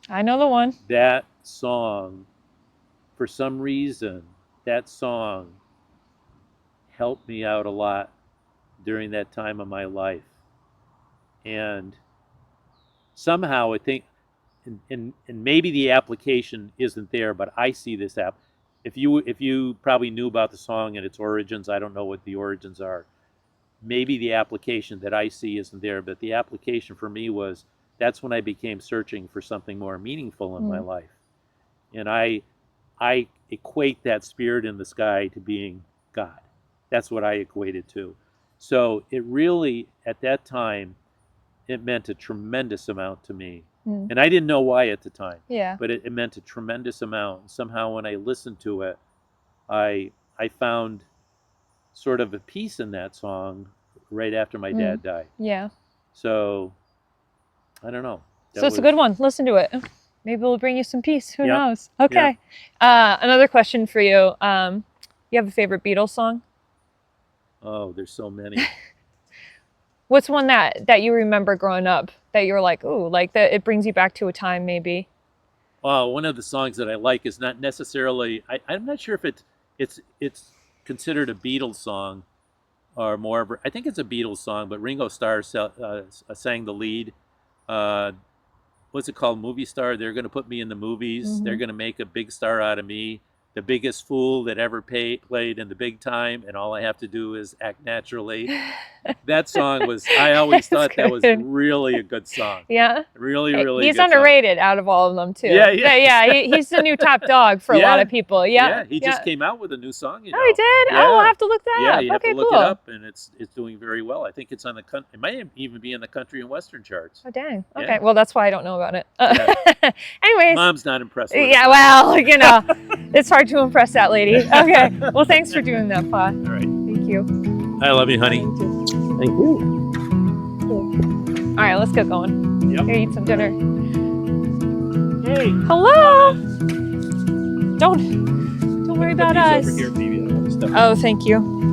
I know the one. That song, for some reason, that song helped me out a lot during that time of my life. And somehow I think, and maybe the application isn't there, but I see this app. If you probably knew about the song and its origins, I don't know what the origins are. Maybe the application that I see isn't there, but the application for me was, that's when I became searching for something more meaningful in my life. And I equate that spirit in the sky to being God. That's what I equate it to. So it really, at that time, it meant a tremendous amount to me. And I didn't know why at the time. Yeah. But it meant a tremendous amount. And somehow when I listened to it, I found sort of a peace in that song right after my dad died. Yeah. So I don't know. So it's a good one. Listen to it. Maybe it'll bring you some peace. Who knows? Okay. Another question for you. You have a favorite Beatles song? Oh, there's so many. What's one that you remember growing up that you're like, ooh, like that it brings you back to a time maybe? Well, one of the songs that I like is not necessarily, I'm not sure if it's considered a Beatles song or more of, I think it's a Beatles song, but Ringo Starr sang the lead. What's it called? Movie Star. They're going to put me in the movies. They're going to make a big star out of me. The biggest fool that ever played in the big time, and all I have to do is act naturally. That song was, I always thought that was really a good song. Yeah. Really He's good underrated out of all of them too. Yeah. He's the new top dog for a lot of people. Yeah, he just came out with a new song, you know. Oh, he did? Yeah. Oh, I'll have to look that up. Yeah, you have to look cool. it up, and it's doing very well. I think it's on it might even be in the country and western charts. Oh, dang. Okay, Yeah. well, that's why I don't know about it. Yeah. Anyways. Mom's not impressed with it. Yeah, well, you know, it's hard to impress that lady. Okay, well, thanks for doing that, Pa. All right. Thank you. I love you, honey. Thank you. All right, let's get going. Yep. Here, eat some dinner. Hey. Hello. Don't worry about us. Over here, Phoebe. I want to step Oh, thank you.